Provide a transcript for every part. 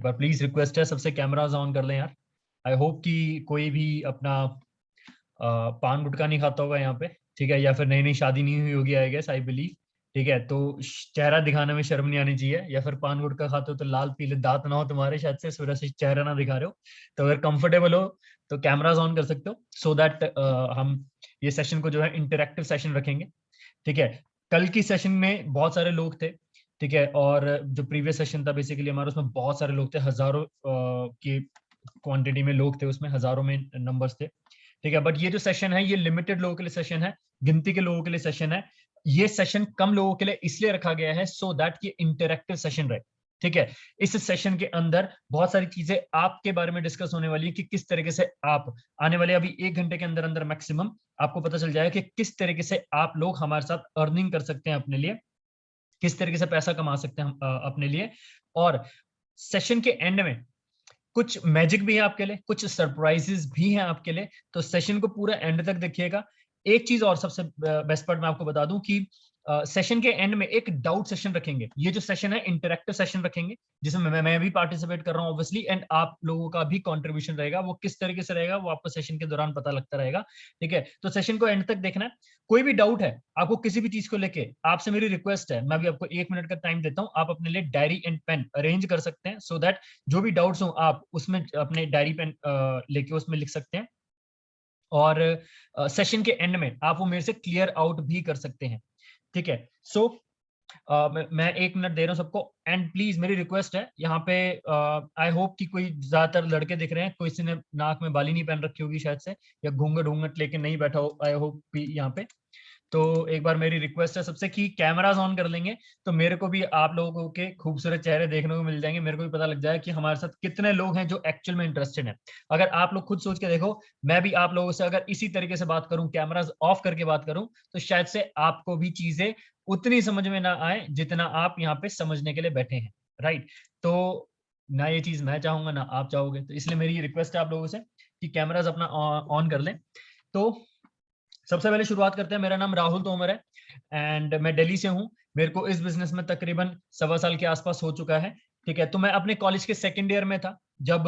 Bar please request है सबसे cameras on कर लें यार। आई होप कि कोई भी अपना पान गुटखा नहीं खाता होगा यहाँ पे, ठीक है, या फिर नई नई शादी नहीं हुई होगी आई गेस, आई बिलीव। ठीक है, तो चेहरा दिखाने में शर्म नहीं आनी चाहिए, या फिर पान गुटखा खाते हो तो लाल पीले दांत ना हो तुम्हारे, शायद से इस वजह से चेहरा ना दिखा रहे हो। तो अगर कंफर्टेबल हो तो कैमराज ऑन कर सकते हो, सो दैट हम ये सेशन को जो है इंटरेक्टिव सेशन रखेंगे। ठीक है, कल की सेशन में बहुत सारे लोग थे, ठीक है, और जो प्रीवियस सेशन था बेसिकली हमारा, उसमें बहुत सारे लोग थे, हजारों की क्वांटिटी में लोग थे उसमें, हजारों में नंबर्स थे। ठीक है, बट ये जो सेशन है ये लिमिटेड लोगों के लिए सेशन है, गिनती के लोगों के लिए सेशन है। ये सेशन कम लोगों के लिए इसलिए रखा गया है सो दैट ये इंटरेक्टिव सेशन रहे। ठीक है, इस सेशन के अंदर बहुत सारी चीजें आपके बारे में डिस्कस होने वाली है कि किस तरीके से आप आने वाले अभी 1 घंटे के अंदर अंदर मैक्सिमम आपको पता चल जाएगा कि किस तरीके से आप लोग हमारे साथ अर्निंग कर सकते हैं अपने लिए, किस तरीके से पैसा कमा सकते हैं हम अपने लिए। और सेशन के एंड में कुछ मैजिक भी है आपके लिए, कुछ सरप्राइजेस भी हैं आपके लिए, तो सेशन को पूरा एंड तक देखिएगा। एक चीज और सबसे बेस्ट पार्ट मैं आपको बता दूं कि सेशन के एंड में एक डाउट सेशन रखेंगे। ये जो सेशन है इंटरेक्टिव सेशन रखेंगे, जिसमें मैं भी पार्टिसिपेट कर रहा हूं ऑब्वियसली, एंड आप लोगों का भी कंट्रीब्यूशन रहेगा। वो किस तरीके से रहेगा वो आपको सेशन के दौरान पता लगता रहेगा। ठीक है, तो सेशन को एंड तक देखना है। कोई भी डाउट है आपको किसी भी चीज को लेके, आपसे मेरी रिक्वेस्ट है, मैं भी आपको 1 मिनट का टाइम देता हूं, आप अपने लिए डायरी एंड पेन अरेंज कर सकते हैं, सो दैट जो भी डाउट्स हो आप उसमें अपने डायरी पेन लेके उसमें लिख सकते हैं, और सेशन के एंड में आप वो मेरे से क्लियर आउट भी कर सकते हैं। ठीक है, सो मैं 1 मिनट दे रहा हूँ सबको, एंड प्लीज मेरी रिक्वेस्ट है यहाँ पे, आई होप कि कोई ज्यादातर लड़के दिख रहे हैं, कोई ने नाक में बाली नहीं पहन रखी होगी शायद से, या घूंघट घूंघट लेके नहीं बैठा हो, आई होप भी यहाँ पे। तो एक बार मेरी रिक्वेस्ट है सबसे कि कैमरास ऑन कर लेंगे, तो मेरे को भी आप लोगों के खूबसूरत चेहरे देखने को मिल जाएंगे, मेरे को भी पता लग जाएगा कि हमारे साथ कितने लोग हैं जो एक्चुअल में इंटरेस्टेड हैं। अगर आप लोग खुद सोच के देखो, मैं भी आप लोगों से अगर इसी तरीके से बात करूं, कैमरास ऑफ करके बात करूं, तो शायद से आपको भी चीजें उतनी समझ में ना आए जितना आप यहाँ पे समझने के लिए बैठे हैं। राइट, तो ना ये चीज मैं चाहूंगा ना आप चाहोगे, तो इसलिए मेरी रिक्वेस्ट है आप लोगों से कि कैमरास अपना ऑन कर लें। तो सबसे पहले शुरुआत करते हैं। मेरा नाम राहुल तोमर है एंड मैं दिल्ली से हूं। मेरे को इस बिजनेस में तकरीबन 1.25 साल के आसपास हो चुका है। ठीक है, तो मैं अपने कॉलेज के सेकेंड ईयर में था जब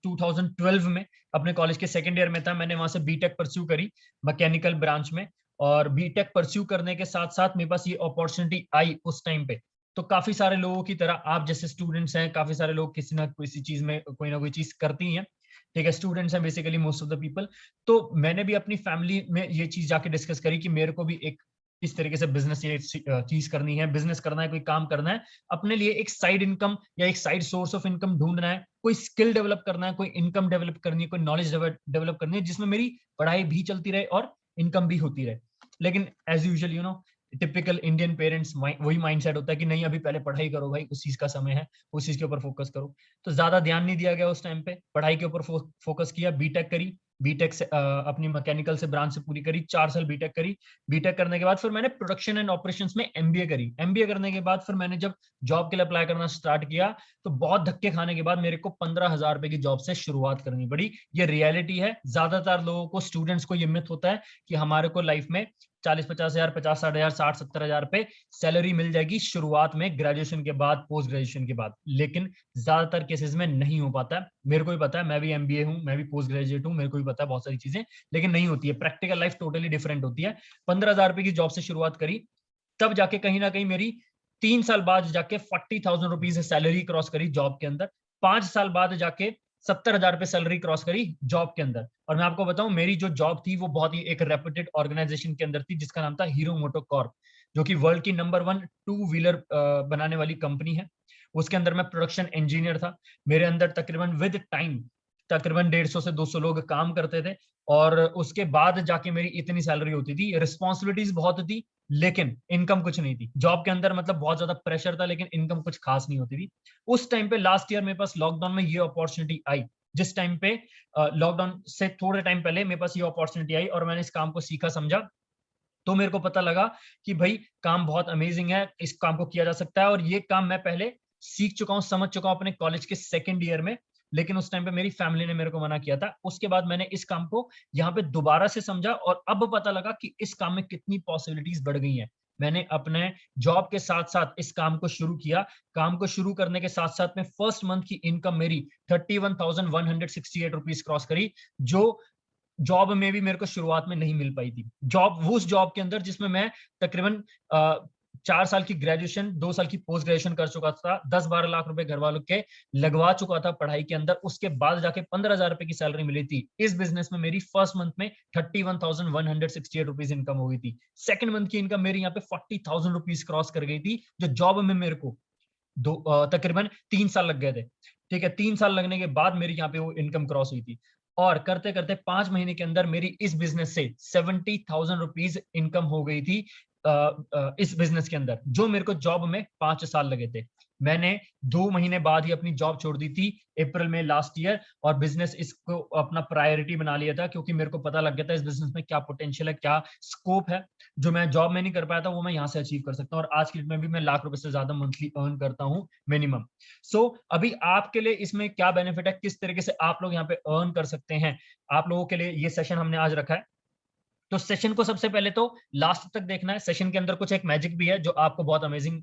2012 में अपने कॉलेज के सेकेंड ईयर में था, मैंने वहां से बीटेक परस्यू करी मैकेनिकल ब्रांच में। और बीटेक परस्यू करने के साथ साथ मेरे पास ये अपॉर्चुनिटी आई उस टाइम पे। तो काफी सारे लोगों की तरह आप जैसे स्टूडेंट्स हैं, काफी सारे लोग किसी ना किसी चीज में कोई ना कोई चीज करती हैं। ठीक है, स्टूडेंट्स हैं basically most of the people. तो मैंने भी अपनी फैमिली में ये चीज जाके डिस्कस करी कि मेरे को भी एक इस तरीके से बिजनेस ये चीज करनी है, बिजनेस करना है, कोई काम करना है, अपने लिए एक साइड इनकम या एक साइड सोर्स ऑफ इनकम ढूंढना है, कोई स्किल डेवलप करना है, कोई इनकम डेवलप करनी है, कोई नॉलेज डेवलप करनी है, जिसमें मेरी पढ़ाई भी चलती रहे और इनकम भी होती रहे। लेकिन as usual typical Indian parents वही माइंडसेट होता है कि नहीं अभी पहले पढ़ाई करो भाई, उस चीज का समय है, उस चीज के ऊपर फोकस करो। तो ज्यादा ध्यान नहीं दिया गया उस टाइम पे, पढ़ाई के ऊपर फोकस किया, बीटेक करी। बीटेक से अपनी मैकेनिकल से ब्रांच से पूरी करी, 4 साल बीटेक करी। बीटेक करने के बाद फिर मैंने प्रोडक्शन एंड ऑपरेशंस में एमबीए करी। एमबीए करने के बाद फिर मैंने जब जॉब के लिए अप्लाई करना स्टार्ट किया, तो बहुत धक्के खाने के बाद मेरे को 15,000 रुपए की जॉब से शुरुआत करनी पड़ी। ये रियलिटी है। ज्यादातर लोगों को, स्टूडेंट्स को ये मिथ होता है कि हमारे को लाइफ में 40-50 हजार, 50-60 हजार, 60-70 हजार पे सैलरी मिल जाएगी शुरुआत में, ग्रेजुएशन के बाद, पोस्ट ग्रेजुएशन के बाद। लेकिन ज्यादातर केसेस में नहीं हो पाता है। मेरे को भी पता है, मैं भी एमबीए हूं, मैं भी पोस्ट ग्रेजुएट हूं, मेरे को भी पता है बहुत सारी चीजें, लेकिन नहीं होती है। प्रैक्टिकल लाइफ टोटली डिफरेंट होती है। 15,000 रुपए की जॉब से शुरुआत करी, तब जाके कहीं ना कहीं मेरी 3 साल बाद जाके 40,000 रुपीज सैलरी क्रॉस करी जॉब के अंदर। 5 साल बाद जाके 70,000 रुपए सैलरी क्रॉस करी जॉब के अंदर। और मैं आपको बताऊं, मेरी जो जॉब थी वो बहुत ही एक रेप्यूटेड ऑर्गेनाइजेशन के अंदर थी, जिसका नाम था हीरो मोटोकॉर्प, जो कि वर्ल्ड की नंबर 1 2 व्हीलर बनाने वाली कंपनी है। उसके अंदर मैं प्रोडक्शन इंजीनियर था। मेरे अंदर तकरीबन विद टाइम तकरीबन 150 से 200 लोग काम करते थे। और उसके बाद जाके मेरी इतनी सैलरी होती थी। रिस्पॉन्सिबिलिटीज बहुत थी, लेकिन इनकम कुछ नहीं थी जॉब के अंदर। मतलब बहुत ज्यादा प्रेशर था, लेकिन इनकम कुछ खास नहीं होती थी। उस टाइम पे लास्ट ईयर मेरे पास लॉकडाउन में ये अपॉर्चुनिटी आई, जिस टाइम पे लॉकडाउन से थोड़े टाइम पहले मेरे पास ये अपॉर्चुनिटी आई, और मैंने इस काम को सीखा समझा। तो मेरे को पता लगा कि भाई काम बहुत अमेजिंग है, इस काम को किया जा सकता है। और ये काम मैं पहले सीख चुका हूं, समझ चुका हूं अपने कॉलेज के सेकेंड ईयर में। लेकिन उस टाइम पे मेरी फैमिली ने मेरे को मना किया था। उसके बाद मैंने इस काम को यहाँ पे दोबारा से समझा, और अब पता लगा कि इस काम में कितनी पॉसिबिलिटीज बढ़ गई हैं। मैंने अपने जॉब के साथ साथ इस काम को शुरू किया। काम को शुरू करने के साथ साथ में फर्स्ट मंथ की इनकम मेरी 31,168 रुपीज क्रॉस करी, जो जॉब में भी मेरे को शुरुआत में नहीं मिल पाई थी। जॉब, वो उस जॉब के अंदर जिसमें मैं तकरीबन 4 साल की ग्रेजुएशन, 2 साल की पोस्ट ग्रेजुएशन कर चुका था, 10-12 लाख रुपए घर वालों के लगवा चुका था पढ़ाई के अंदर, उसके बाद जाके 15,000 रुपए की सैलरी मिली थी। इस बिजनेस में मेरी फर्स्ट मंथ में 31,168 रुपीज इनकम हो गई थी। सेकंड मंथ की इनकम मेरी यहाँ पे 40,000 रुपीज क्रॉस कर गई थी, जो जॉब में मेरे को तकरीबन 3 साल लग गए थे। ठीक है, 3 साल लगने के बाद मेरी यहाँ पे वो इनकम क्रॉस हुई थी, और करते करते 5 महीने के अंदर मेरी इस बिजनेस से 70,000 रुपीज इनकम हो गई थी। इस बिजनेस के अंदर, जो मेरे को जॉब में 5 साल लगे थे। मैंने 2 महीने बाद ही अपनी जॉब छोड़ दी थी, अप्रैल में लास्ट ईयर, और बिजनेस इसको अपना प्रायोरिटी बना लिया था, क्योंकि मेरे को पता लग गया था इस बिजनेस में क्या पोटेंशियल है, क्या स्कोप है, जो मैं जॉब में नहीं कर पाया था वो मैं यहाँ से अचीव कर सकता हूँ। और आज की डेट में भी मैं लाख रुपए से ज्यादा मंथली अर्न करता हूँ मिनिमम। सो अभी आपके लिए इसमें क्या बेनिफिट है, किस तरीके से आप लोग यहाँ पे अर्न कर सकते हैं, आप लोगों के लिए ये सेशन हमने आज रखा है। तो सेशन को सबसे पहले तो लास्ट तक देखना है। सेशन के अंदर कुछ एक मैजिक भी है जो आपको बहुत अमेजिंग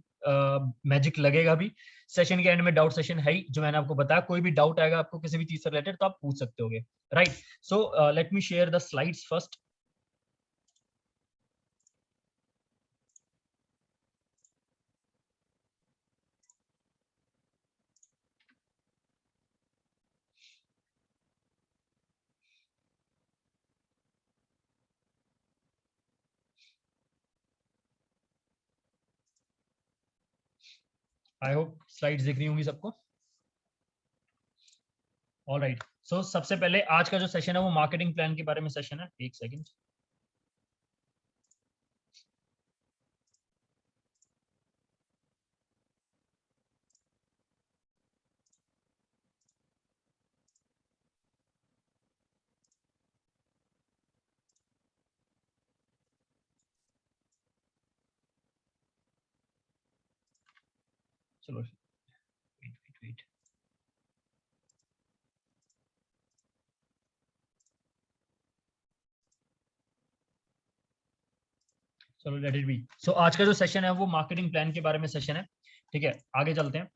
मैजिक लगेगा भी। सेशन के एंड में डाउट सेशन है ही, जो मैंने आपको बताया। कोई भी डाउट आएगा आपको किसी भी चीज से रिलेटेड तो आप पूछ सकते होगे, right. So let me share the slides first. I hope slides दिख रही होंगी सबको। ऑलराइट, सो सबसे पहले आज का जो सेशन है वो मार्केटिंग प्लान के बारे में सेशन है। एक सेकंड। चलो, वेट। चलो, लेट इट बी। सो आज का जो सेशन है वो मार्केटिंग प्लान के बारे में सेशन है। ठीक है, आगे चलते हैं।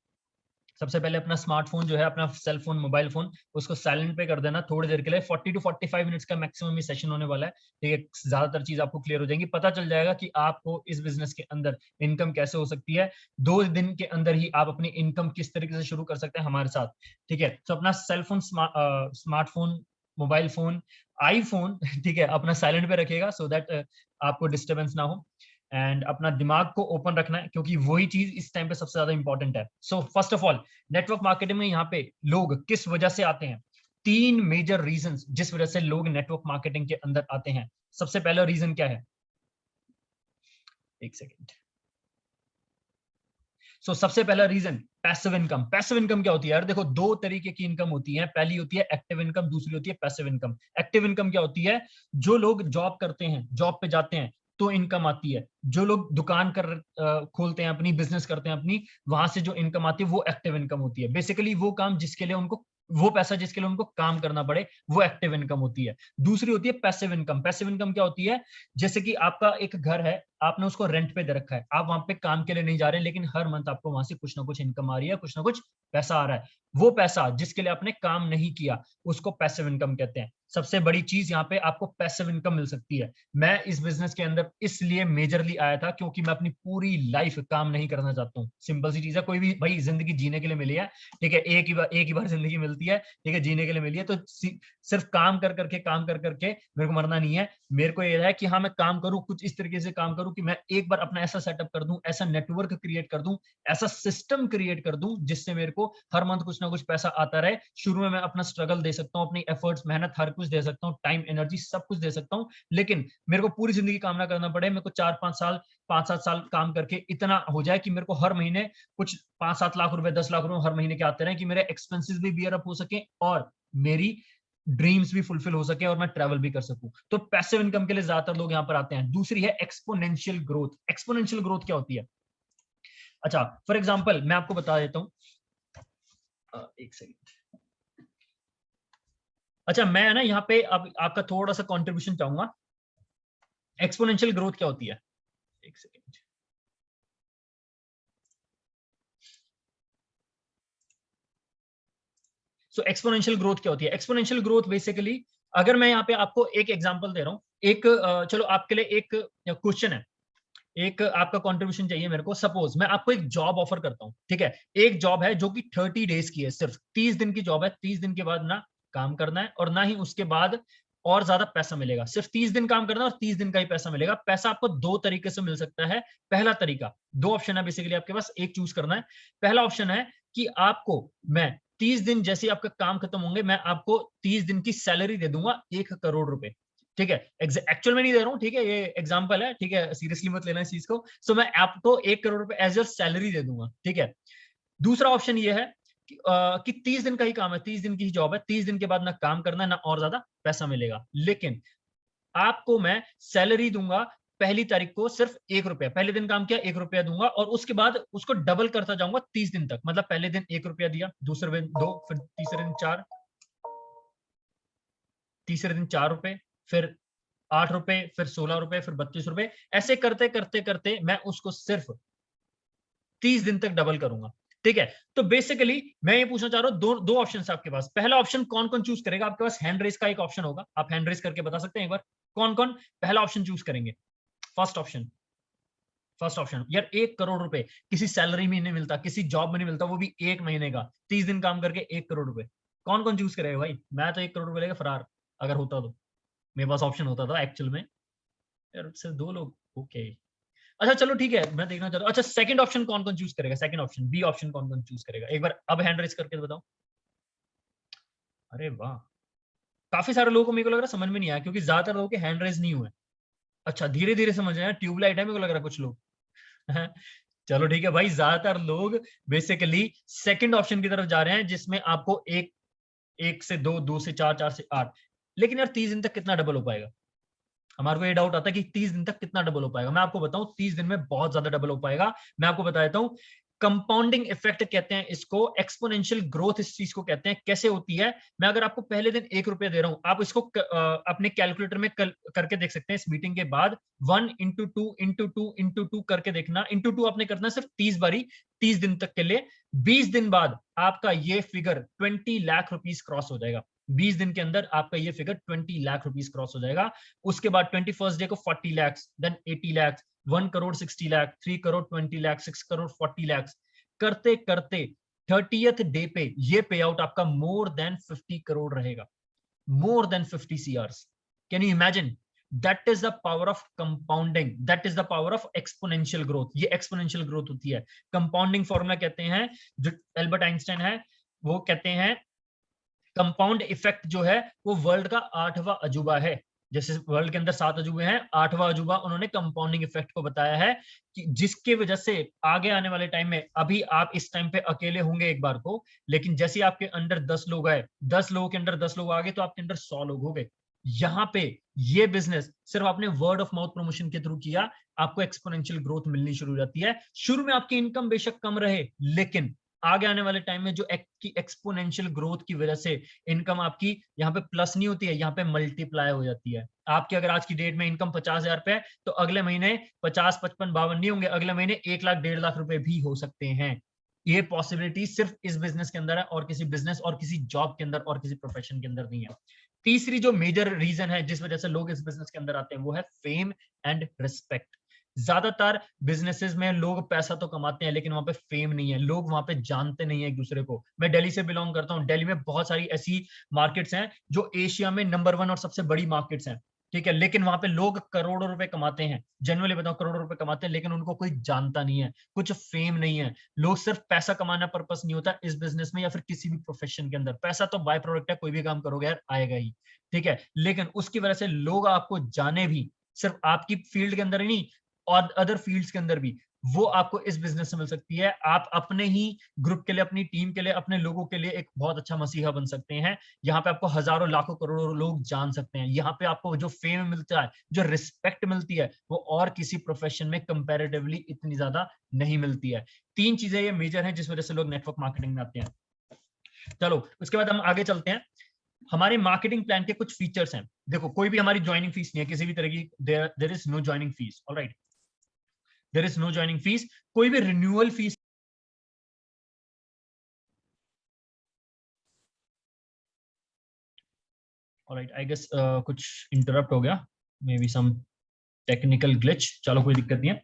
सबसे पहले अपना स्मार्टफोन जो है, अपना सेल फोन, मोबाइल फोन, उसको साइलेंट पे कर देना थोड़ी देर के लिए। 40 to 45 मिनट्स का मैक्सिमम ये सेशन होने वाला है। ठीक है, ज्यादातर चीज आपको क्लियर हो जाएंगी, पता चल जाएगा कि आपको इस बिजनेस के अंदर इनकम कैसे हो सकती है। 2 दिन के अंदर ही आप अपनी इनकम किस तरीके से शुरू कर सकते हैं हमारे साथ। ठीक है, तो अपना cell phone, smartphone, mobile phone, iPhone ठीक है, अपना साइलेंट पे रखिएगा, सो दैट आपको डिस्टर्बेंस ना हो। एंड अपना दिमाग को ओपन रखना है, क्योंकि वही चीज इस टाइम पे सबसे ज्यादा इंपॉर्टेंट है। So first of all, network marketing में यहाँ पे लोग किस वजह से आते हैं? 3 मेजर रीजंस जिस वजह से लोग नेटवर्क मार्केटिंग के अंदर आते हैं। सबसे पहला रीजन क्या है? एक सेकेंड। सबसे पहला reason, passive income. Passive income क्या होती है यार? देखो, 2 तरीके की इनकम होती है। पहली होती है एक्टिव इनकम, दूसरी होती है पैसिव इनकम। एक्टिव इनकम क्या होती है? जो लोग जॉब करते हैं, जॉब पे जाते हैं तो इनकम आती है। जो लोग दुकान खोलते हैं अपनी, बिजनेस करते हैं अपनी, वहां से जो इनकम आती है वो एक्टिव इनकम होती है। बेसिकली वो काम जिसके लिए उनको, वो पैसा जिसके लिए उनको काम करना पड़े, वो एक्टिव इनकम होती है। दूसरी होती है पैसिव इनकम। पैसिव इनकम क्या होती है? जैसे कि आपका एक घर है, आपने उसको रेंट पे दे रखा है, आप वहां पे काम के लिए नहीं जा रहे, लेकिन हर मंथ आपको वहां से कुछ ना कुछ इनकम आ रही है, कुछ ना कुछ पैसा आ रहा है। वो पैसा जिसके लिए आपने काम नहीं किया, उसको पैसिव इनकम कहते हैं। सबसे बड़ी चीज यहाँ पे आपको पैसिव इनकम मिल सकती है। मैं इस बिजनेस के अंदर इसलिए मेजरली आया था क्योंकि मैं अपनी पूरी लाइफ काम नहीं करना चाहता हूँ। सिंपल सी चीज है, कोई भी भाई जिंदगी जीने के लिए मिली है, ठीक है, एक ही बार जिंदगी मिलती है, ठीक है, जीने के लिए मिली है, तो सिर्फ काम कर करके मेरे को मरना नहीं है। मेरे को ये है कि हाँ, मैं काम करूं, कुछ इस तरीके से काम करूं कि मैं एक बार अपना ऐसा सेटअप कर दूं, ऐसा नेटवर्क क्रिएट कर दूं, ऐसा सिस्टम क्रिएट कर दूं जिससे मेरे को हर मंथ कुछ ना कुछ पैसा आता रहे। शुरू में मैं अपना स्ट्रगल दे सकता हूं, अपनी एफर्ट्स, मेहनत, हर कुछ दे सकता हूं, टाइम, एनर्जी, सब कुछ दे सकता हूं, लेकिन मेरे को पूरी जिंदगी काम ना करना पड़े। मेरे को 4-5 साल, 5-7 साल काम करके इतना हो जाए कि मेरे को हर महीने कुछ 5-7 लाख रुपए, 10 लाख रुपए हर महीने के आते रहे, कि मेरे एक्सपेंसेस भी बियर अप हो सके और मेरी ड्रीम्स भी फुलफिल हो सके और मैं ट्रैवल भी कर सकूं। तो पैसिव इनकम के लिए ज्यादातर लोग यहां पर आते हैं। दूसरी है एक्सपोनेंशियल ग्रोथ। एक्सपोनेंशियल ग्रोथ क्या होती है? अच्छा, फॉर एग्जांपल मैं आपको बता देता हूं, एक सेकंड। अच्छा, मैं ना यहाँ पे अब आपका थोड़ा सा कंट्रीब्यूशन चाहूंगा। एक्सपोनेंशियल ग्रोथ क्या होती है? एक सेकंड। सो एक्सपोनेंशियल ग्रोथ क्या होती है? एक्सपोनेंशियल ग्रोथ बेसिकली, अगर मैं यहाँ पे आपको एक एग्जांपल दे रहा हूँ, एक चलो आपके लिए एक क्वेश्चन है, एक आपका कंट्रीब्यूशन चाहिए मेरे को। सपोज मैं आपको एक जॉब ऑफर करता हूँ, ठीक है? एक जॉब है जो कि 30 डेज की है, सिर्फ 30 दिन की जॉब है। 30 दिन के बाद ना काम करना है और ना ही उसके बाद और ज्यादा पैसा मिलेगा। सिर्फ 30 दिन काम करना है और 30 दिन का ही पैसा मिलेगा। पैसा आपको दो तरीके से मिल सकता है। पहला तरीका, दो ऑप्शन है बेसिकली आपके पास, एक चूज करना है। पहला ऑप्शन है कि आपको मैं 30 दिन जैसे ही आपका काम खत्म होंगे, मैं आपको 30 दिन की सैलरी दे दूंगा, 1 करोड़ रुपए। ठीक है? एक्चुअल में नहीं दे रहा हूँ, ठीक है? ये एग्जांपल है, ठीक है? सीरियसली मत लेना इस चीज को। सो मैं आपको 1 करोड़ रुपए एज योर सैलरी दे दूंगा, ठीक है? दूसरा ऑप्शन ये है कि 30 दिन का ही काम है, 30 दिन की ही जॉब है, 30 दिन के बाद ना काम करना है ना और ज्यादा पैसा मिलेगा, लेकिन आपको मैं सैलरी दूंगा पहली तारीख को सिर्फ 1 रुपया। पहले दिन काम किया, 1 रुपया दूंगा और उसके बाद उसको डबल करता जाऊंगा 30 दिन तक। मतलब पहले दिन 1 रुपया दिया, दूसरे दिन 2, फिर तीसरे दिन 4, तीसरे दिन 4 रुपए, फिर 8 रुपए, फिर 16 रुपए, फिर 32 रुपए। ऐसे करते करते करते मैं उसको सिर्फ 30 दिन तक डबल करूंगा, ठीक है? तो बेसिकली मैं ये पूछना चाह रहा हूं, दो दो ऑप्शन आपके पास। पहला ऑप्शन कौन कौन चूज करेगा? आपके पास हैंड रेस का एक ऑप्शन होगा, आप हैंड रेस करके बता सकते हैं एक बार, कौन कौन पहला ऑप्शन चूज करेंगे? फर्स्ट ऑप्शन, फर्स्ट ऑप्शन यार, 1 करोड़ रुपए किसी सैलरी में नहीं मिलता, किसी जॉब में नहीं मिलता, वो भी एक महीने का, 30 दिन काम करके 1 करोड़ रुपए। कौन कौन चूज करेगा भाई? मैं तो 1 करोड़ रुपए लेके फरार, अगर होता तो, मेरे पास ऑप्शन होता था एक्चुअल में। यार सिर्फ दो लोग, ओके। अच्छा चलो ठीक है, मैं देखना चाहता हूँ। अच्छा सेकंड ऑप्शन कौन कौन चूज करेगा? सेकंड ऑप्शन, बी ऑप्शन कौन कौन चूज करेगा? एक बार अब हैंड रेस करके बताओ। अरे वाह, काफी सारे लोगों को मेरे को लग रहा है समझ में नहीं आया, क्योंकि ज्यादातर लोगों के हैंड रेस नहीं हुए। अच्छा धीरे धीरे समझ रहे हैं, ट्यूबलाइट है मेरे को लग रहा है कुछ लोग। चलो ठीक है भाई, ज्यादातर लोग बेसिकली सेकंड ऑप्शन की तरफ जा रहे हैं, जिसमें आपको एक, एक से दो, दो से चार, चार से आठ। लेकिन यार 30 दिन तक कितना डबल हो पाएगा? हमारे को ये डाउट आता है कि 30 दिन तक कितना डबल हो पाएगा। मैं आपको बताऊं, 30 दिन में बहुत ज्यादा डबल हो पाएगा। मैं आपको बता देता हूं, कंपाउंडिंग इफेक्ट कहते हैं इसको, एक्सपोनेंशियल ग्रोथ इस चीज को कहते हैं। कैसे होती है? मैं अगर आपको पहले दिन 1 रुपया दे रहा हूं, आप इसको अपने कैलकुलेटर में करके देख सकते हैं इस मीटिंग के बाद। 1 इंटू 2 करके देखना, इंटू 2 आपने करना सिर्फ 30 बारी, 30 दिन तक के लिए। 20 दिन बाद आपका ये फिगर 20 लाख रुपीज क्रॉस हो जाएगा। 20 दिन के अंदर आपका ये फिगर 20 लाख रुपीज क्रॉस हो जाएगा। उसके बाद 21st डे को 40 लैक्स, देन 80 लैक्स, 1 करोड़ 60 लाख, 3 करोड़ 20 लाख, 6 करोड़ 40 लैक्स, करते करते 30th डे पे ये पे आउट आपका मोर देन 50 करोड़ रहेगा। More than 50 CRs। Can you imagine? That is the power of compounding, that is the power of exponential growth. ये एक्सपोनेंशियल ग्रोथ होती है। कंपाउंडिंग फॉर्मूला कहते हैं, जो एल्बर्ट आइंस्टाइन है वो कहते हैं, कंपाउंड इफेक्ट जो है वो वर्ल्ड का 8वां अजूबा है। जैसे वर्ल्ड के अंदर 7 अजूबे हैं, 8वां अजूबा उन्होंने कंपाउंडिंग इफेक्ट को बताया है, कि जिसके वजह से आगे आने वाले टाइम में, अभी आप इस टाइम पे अकेले होंगे एक बार को, लेकिन जैसे ही आपके अंदर 10 लोग आए, 10 लोगों के अंदर 10 लोग आ गए, तो आपके अंदर 100 लोग हो गए। यहाँ पे ये बिजनेस सिर्फ आपने वर्ड ऑफ माउथ प्रमोशन के थ्रू किया, आपको एक्सपोनेंशियल ग्रोथ मिलनी शुरू हो जाती है। शुरू में आपकी इनकम बेशक कम रहे, लेकिन आगे आने वाले टाइम में जो एक्सपोनेंशियल ग्रोथ की वजह से इनकम आपकी यहाँ पे प्लस नहीं होती है, यहाँ पे मल्टीप्लाई हो जाती है। आपकी अगर आज की डेट में इनकम 50,000 रुपए है, तो अगले महीने 50, 55, 52 नहीं होंगे, अगले महीने 1 लाख, 1.5 लाख रुपए भी हो सकते हैं। ये पॉसिबिलिटी सिर्फ इस बिजनेस के अंदर है, और किसी बिजनेस और किसी जॉब के अंदर और किसी प्रोफेशन के अंदर नहीं है। तीसरी जो मेजर रीजन है जिस वजह से लोग इस बिजनेस के अंदर आते हैं, वो है फेम एंड रिस्पेक्ट। ज्यादातर बिजनेसेस में लोग पैसा तो कमाते हैं, लेकिन वहां पे फेम नहीं है, लोग वहां पे जानते नहीं है एक दूसरे को। मैं दिल्ली से बिलोंग करता हूँ, दिल्ली में बहुत सारी ऐसी मार्केट्स हैं जो एशिया में नंबर 1 और सबसे बड़ी मार्केट्स हैं, ठीक है? लेकिन वहां पे लोग करोड़ों रुपए कमाते हैं, जनरली बताओ करोड़ों रुपए कमाते हैं, लेकिन उनको कोई जानता नहीं है, कुछ फेम नहीं है। लोग सिर्फ पैसा कमाना पर्पस नहीं होता इस बिजनेस में या फिर किसी भी प्रोफेशन के अंदर। पैसा तो बाय प्रोडक्ट है, कोई भी काम करोगे यार आएगा ही, ठीक है? लेकिन उसकी वजह से लोग आपको जाने भी, सिर्फ आपकी फील्ड के अंदर ही नहीं, और अदर फील्ड्स के अंदर भी, वो आपको इस बिजनेस से मिल सकती है। आप अपने ही ग्रुप के लिए, अपनी टीम के लिए, अपने लोगों के लिए एक बहुत अच्छा मसीहा बन सकते हैं। यहाँ पे आपको हजारों, लाखों, करोड़ों लोग जान सकते हैं। यहाँ पे आपको जो फेम मिलता है, जो रिस्पेक्ट मिलती है, वो और किसी प्रोफेशन में कंपैरेटिवली इतनी ज्यादा नहीं मिलती है। 3 चीजें ये मेजर हैं जिस वजह से लोग नेटवर्क मार्केटिंग में आते हैं। चलो उसके बाद हम आगे चलते हैं। हमारे मार्केटिंग प्लान के कुछ फीचर्स हैं। देखो, कोई भी हमारी ज्वाइनिंग फीस नहीं है किसी भी तरह की, there is no joining fee, alright, there is no joining fee. कोई भी renewal fee alright, I guess कुछ इंटरप्ट हो गया, maybe some technical glitch, चलो कोई दिक्कत नहीं है।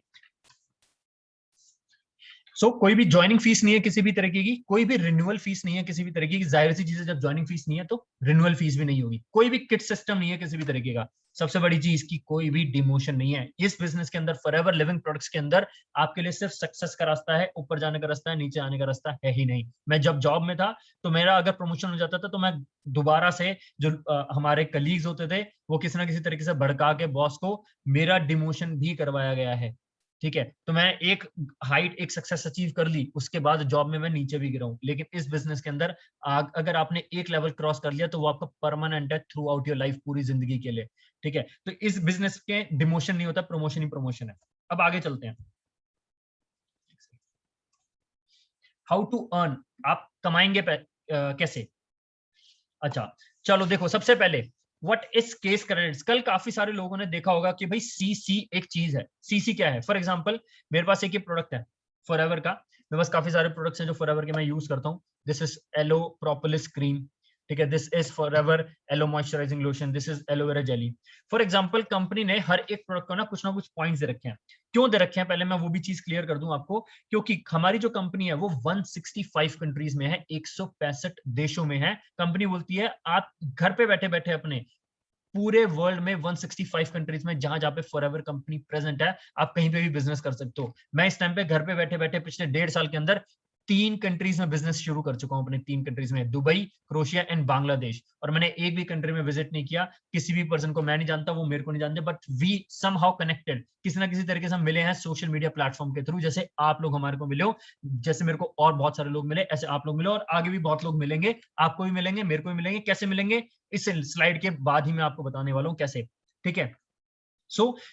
कोई भी ज्वाइनिंग फीस नहीं है किसी भी तरीके की, कोई भी रिन्यूअल फीस नहीं है किसी भी तरीके की, जाहिर सी चीज है जब ज्वाइनिंग फीस नहीं है तो रिन्यूअल फीस भी नहीं होगी, कोई भी किट सिस्टम नहीं है किसी भी तरीके का। सबसे बड़ी चीज की कोई भी डिमोशन नहीं है इस बिजनेस के अंदर। फॉरएवर लिविंग प्रोडक्ट्स के अंदर आपके लिए सिर्फ सक्सेस का रास्ता है, ऊपर जाने का रास्ता है, नीचे आने का रास्ता है ही नहीं। मैं जब जॉब में था तो मेरा अगर प्रमोशन हो जाता था तो मैं दोबारा से जो हमारे कलीग्स होते थे वो किसी ना किसी तरीके से भड़का के बॉस को मेरा डिमोशन भी करवाया गया है। ठीक है, तो मैं एक हाइट, एक सक्सेस अचीव कर ली, उसके बाद जॉब में मैं नीचे भी गिरा हूं, लेकिन इस बिजनेस के अंदर अगर आपने एक लेवल क्रॉस कर लिया तो वो आपका परमानेंट है थ्रू आउट योर लाइफ, पूरी जिंदगी के लिए। ठीक है, तो इस बिजनेस के डिमोशन नहीं होता, प्रमोशन ही प्रमोशन है। अब आगे चलते हैं, हाउ टू अर्न, आप कमाएंगे कैसे। अच्छा, चलो देखो, सबसे पहले व्हाट इज केस क्रेडिट्स। कल काफी सारे लोगों ने देखा होगा कि भाई सीसी एक चीज है। सीसी क्या है? फॉर एग्जांपल मेरे पास एक ही प्रोडक्ट है फॉरएवर का, मेरे पास काफी सारे प्रोडक्ट्स हैं जो फॉरएवर के मैं यूज करता हूँ। This is aloe propolis cream, ठीक है, this is forever aloe moisturising lotion, this is aloe vera jelly. For example company ने हर एक प्रोडक्ट को ना कुछ पॉइंट्स दे रखे हैं। क्यों दे रखे हैं पहले मैं वो भी चीज क्लियर कर दूं आपको। क्योंकि हमारी जो कंपनी है वो 165 कंट्रीज में है, 165 देशों में है। कंपनी बोलती है आप घर पे बैठे बैठे अपने पूरे वर्ल्ड में 165 कंट्रीज में जहां जहां पे फॉरएवर कंपनी प्रेजेंट है, आप कहीं पे भी बिजनेस कर सकते हो। मैं इस टाइम पे घर पे बैठे बैठे पिछले 1.5 साल के अंदर 3 कंट्रीज में बिजनेस शुरू कर चुका हूं, अपने 3 कंट्रीज में, दुबई, क्रोएशिया एंड बांग्लादेश। और मैंने एक भी कंट्री में विजिट नहीं किया, किसी भी पर्सन को मैं नहीं जानता, वो मेरे को नहीं जानते, बट वी समहाउ कनेक्टेड, किसी ना किसी तरीके से हम मिले हैं सोशल मीडिया प्लेटफॉर्म के थ्रू। जैसे आप लोग हमारे को मिले हो, जैसे मेरे को और बहुत सारे लोग मिले, ऐसे आप लोग मिले और आगे भी बहुत लोग मिलेंगे। आपको भी मिलेंगे, मेरे को भी मिलेंगे। कैसे मिलेंगे इस स्लाइड के बाद ही मैं आपको बताने वाला हूं कैसे। ठीक है,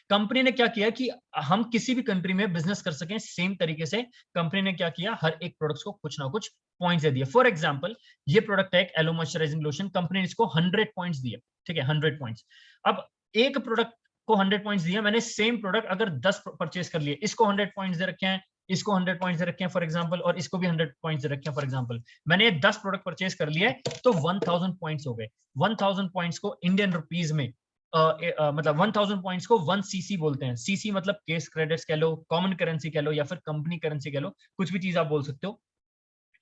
कंपनी ने क्या किया कि हम किसी भी कंट्री में बिजनेस कर सकें सेम तरीके से, कंपनी ने क्या किया, हर एक प्रोडक्ट्स को कुछ ना कुछ पॉइंट्स दे दिए। फॉर एग्जांपल ये प्रोडक्ट है एक एलो मॉइस्चराइजिंग लोशन, कंपनी ने इसको 100 पॉइंट्स दिए। ठीक है, 100 पॉइंट्स। अब एक प्रोडक्ट को 100 पॉइंट्स दिया मैंने, सेम प्रोडक्ट अगर 10 परचेस कर लिए, इसको 100 पॉइंट्स दे रखे हैं, इसको 100 पॉइंट्स दे रखे हैं फॉर एग्जांपल, और इसको भी 100 पॉइंट्स दे रखे हैं फॉर एग्जांपल। मैंने 10 प्रोडक्ट परचेस कर लिए तो 1000 पॉइंट्स हो गए। 1000 पॉइंट्स को इंडियन रुपीज में मतलब 1000 पॉइंट्स को 1 सीसी बोलते हैं। सीसी मतलब केस क्रेडिट्स कह लो, कॉमन करेंसी कह लो, या फिर कंपनी करेंसी कह लो, कुछ भी चीज आप बोल सकते हो।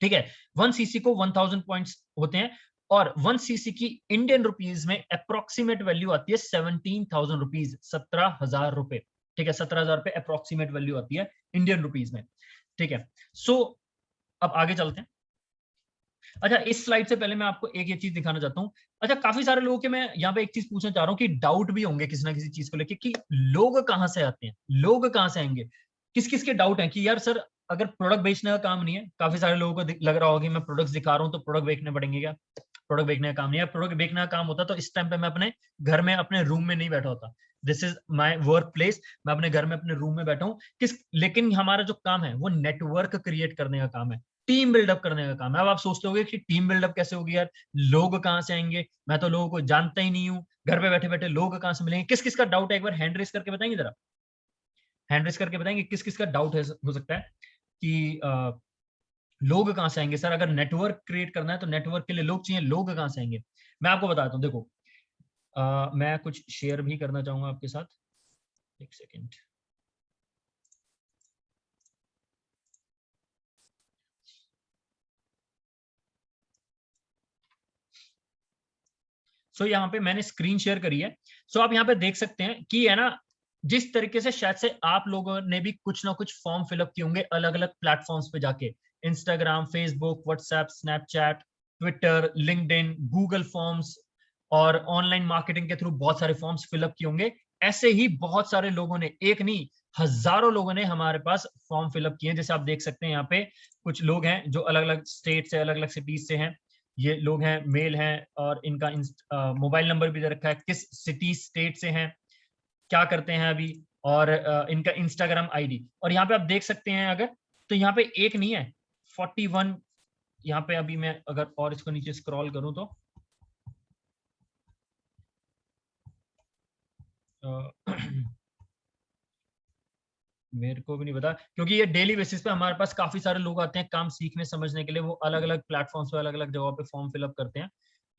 ठीक है, 1 सीसी को 1000 पॉइंट्स होते हैं, और 1 सीसी की इंडियन रुपीज में अप्रोक्सीमेट वैल्यू आती है 17,000 रुपीज, 17,000 रुपए। ठीक है, 17,000 रुपए अप्रोक्सीमेट वैल्यू आती है इंडियन रुपीज में। ठीक है, अब आगे चलते हैं। अच्छा, इस स्लाइड से पहले मैं आपको एक ये चीज दिखाना चाहता हूँ। अच्छा, काफी सारे लोगों के, मैं यहाँ पे एक चीज पूछना चाह रहा हूँ कि डाउट भी होंगे किसी ना किसी चीज को लेके, कि लोग कहाँ से आते हैं, लोग कहाँ से आएंगे। किस किस के डाउट है कि यार सर अगर प्रोडक्ट बेचने का काम नहीं है, काफी सारे लोगों को लग रहा होगा कि मैं प्रोडक्ट्स दिखा रहा हूँ तो प्रोडक्ट बेचने पड़ेंगे क्या। प्रोडक्ट बेचने का काम नहीं है। प्रोडक्ट बेचने का काम होता तो इस टाइम पे मैं अपने घर में अपने रूम में नहीं बैठा होता। This is my work place, मैं अपने घर में अपने रूम में बैठा हूँ। लेकिन हमारा जो काम है वो नेटवर्क क्रिएट करने का काम है, टीम बिल्डअप करने का काम है। अब आप सोचते होगे कि टीम बिल्डअप कैसे होगी यार, लोग कहाँ से आएंगे, मैं तो लोगों को जानता ही नहीं हूँ, घर पे बैठे बैठे लोग कहाँ से मिलेंगे। किस किस का डाउट है, एक बार हैंड रेस करके बताएंगे जरा, हैंड रेस करके बताएंगे किस किस का डाउट हो सकता है कि लोग कहाँ से आएंगे सर, अगर नेटवर्क क्रिएट करना है तो नेटवर्क के लिए लोग चाहिए, लोग कहाँ से आएंगे। मैं आपको बताता हूँ, देखो मैं कुछ शेयर भी करना चाहूंगा आपके साथ, एक सेकेंड। यहाँ पे मैंने स्क्रीन शेयर करी है। आप यहाँ पे देख सकते हैं कि है ना, जिस तरीके से शायद से आप लोगों ने भी कुछ ना कुछ फॉर्म फिलअप किए होंगे अलग अलग प्लेटफॉर्म्स पे जाके, Instagram, Facebook, WhatsApp, Snapchat, Twitter, LinkedIn, Google forms, और ऑनलाइन मार्केटिंग के थ्रू बहुत सारे फॉर्म्स फिलअप किए होंगे। ऐसे ही बहुत सारे लोगों ने, एक नहीं हजारों लोगों ने हमारे पास फॉर्म फिलअप किए हैं। जैसे आप देख सकते हैं यहाँ पे कुछ लोग हैं जो अलग अलग स्टेट से, अलग अलग सिटीज से हैं। ये लोग हैं, मेल हैं, और इनका मोबाइल नंबर भी दे रखा है, किस सिटी स्टेट से हैं, क्या करते हैं अभी, और इनका इंस्टाग्राम आईडी। और यहाँ पे आप देख सकते हैं अगर, तो यहाँ पे एक नहीं है, 41। यहाँ पे अभी मैं अगर और इसको नीचे स्क्रॉल करूं तो मेरे को भी नहीं पता, क्योंकि ये डेली बेसिस पे हमारे पास काफी सारे लोग आते हैं काम सीखने समझने के लिए, वो अलग अलग प्लेटफॉर्म्स पे, अलग अलग जगहों पे फॉर्म फिलअप करते हैं।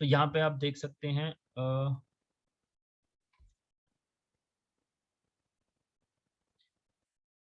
तो यहाँ पे आप देख सकते हैं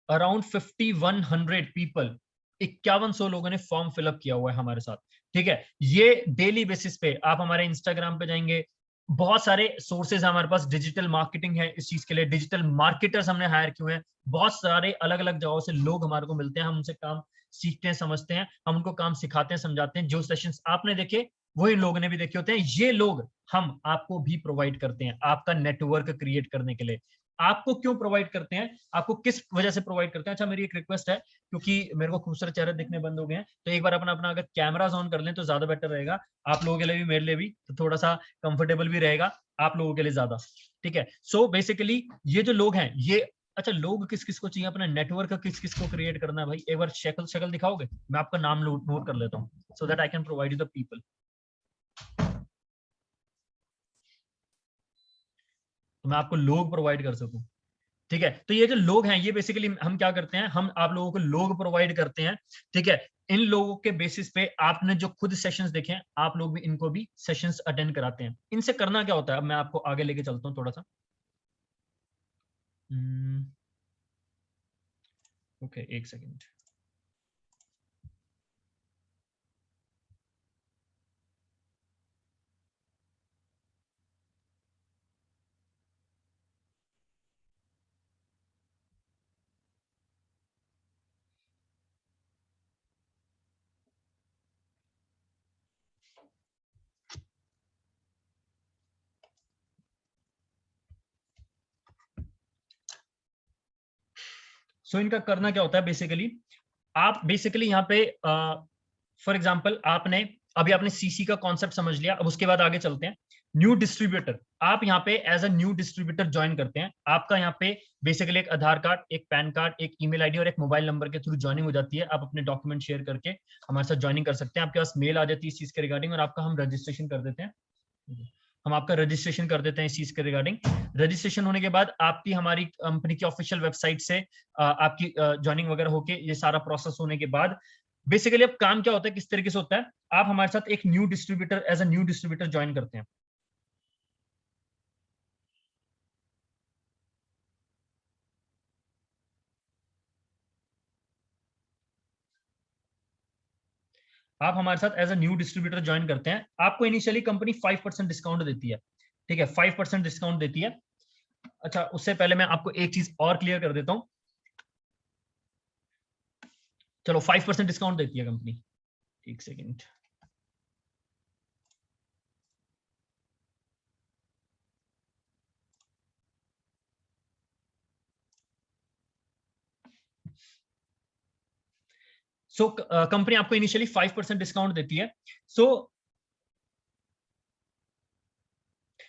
अराउंड 5100 पीपल, 5100 लोगों ने फॉर्म फिलअप किया हुआ है हमारे साथ। ठीक है, ये डेली बेसिस पे आप हमारे इंस्टाग्राम पे जाएंगे, बहुत सारे सोर्सेज हमारे पास, डिजिटल मार्केटिंग है इस चीज के लिए, डिजिटल मार्केटर्स हमने हायर किए हैं, बहुत सारे अलग अलग जगहों से लोग हमारे को मिलते हैं, हम उनसे काम सीखते हैं, समझते हैं, हम उनको काम सिखाते हैं, समझाते हैं। जो सेशंस आपने देखे वही लोगों ने भी देखे होते हैं। ये लोग हम आपको भी प्रोवाइड करते हैं आपका नेटवर्क क्रिएट करने के लिए। आपको क्यों प्रोवाइड करते हैं, आपको किस वजह से प्रोवाइड करते हैं? अच्छा, मेरी एक रिक्वेस्ट है, क्योंकि मेरे को खूबसूरत चेहरे दिखने बंद हो गए हैं, तो एक बार अपना अपना अगर कैमरास ऑन कर लें तो ज्यादा बेटर रहेगा, आप लोगों के लिए भी मेरे लिए भी, तो थोड़ा सा कंफर्टेबल भी रहेगा आप लोगों के लिए ज्यादा। ठीक है, सो बेसिकली ये जो लोग हैं ये, अच्छा लोग किस किस को चाहिए, अपना नेटवर्क किस किस को क्रिएट करना है भाई, एक बार शक्ल शक्ल दिखाओगे? मैं आपका नाम नोट कर लेता हूँ सो that I can provide you the people, तो मैं आपको लोग प्रोवाइड कर सकूं। ठीक है, तो ये जो लोग हैं ये बेसिकली हम क्या करते हैं, हम आप लोगों को लोग प्रोवाइड करते हैं। ठीक है, इन लोगों के बेसिस पे आपने जो खुद सेशंस देखे हैं, आप लोग भी इनको भी सेशंस अटेंड कराते हैं। इनसे करना क्या होता है, अब मैं आपको आगे लेके चलता हूँ थोड़ा सा। ओके, एक सेकेंड। सो इनका करना क्या होता है बेसिकली, आप बेसिकली यहाँ पे फॉर एग्जाम्पल आपने अभी आपने सीसी का कॉन्सेप्ट समझ लिया, अब उसके बाद आगे चलते हैं। न्यू डिस्ट्रीब्यूटर, आप यहाँ पे as a new distributor join करते हैं। आपका यहाँ पे बेसिकली एक आधार कार्ड, एक पैन कार्ड, एक ईमेल आईडी और एक मोबाइल नंबर के थ्रू ज्वाइनिंग हो जाती है। आप अपने डॉक्यूमेंट शेयर करके हमारे साथ ज्वाइनिंग कर सकते हैं। आपके पास मेल आ जाती है इस चीज के रिगार्डिंग और आपका हम रजिस्ट्रेशन कर देते हैं। हम आपका रजिस्ट्रेशन कर देते हैं इस चीज के रिगार्डिंग। रजिस्ट्रेशन होने के बाद आपकी हमारी कंपनी की ऑफिशियल वेबसाइट से आपकी ज्वाइनिंग वगैरह होके ये सारा प्रोसेस होने के बाद बेसिकली अब काम क्या होता है, किस तरीके से होता है, आप हमारे साथ एक new distributor as a new distributor join करते हैं। आप हमारे साथ as a new distributor join करते हैं, आपको इनिशियली कंपनी 5% डिस्काउंट देती है। ठीक है, 5% डिस्काउंट देती है। अच्छा, उससे पहले मैं आपको एक चीज और क्लियर कर देता हूं। चलो, 5% डिस्काउंट देती है कंपनी, एक सेकेंड। सो कंपनी आपको इनिशियली 5% डिस्काउंट देती है। सो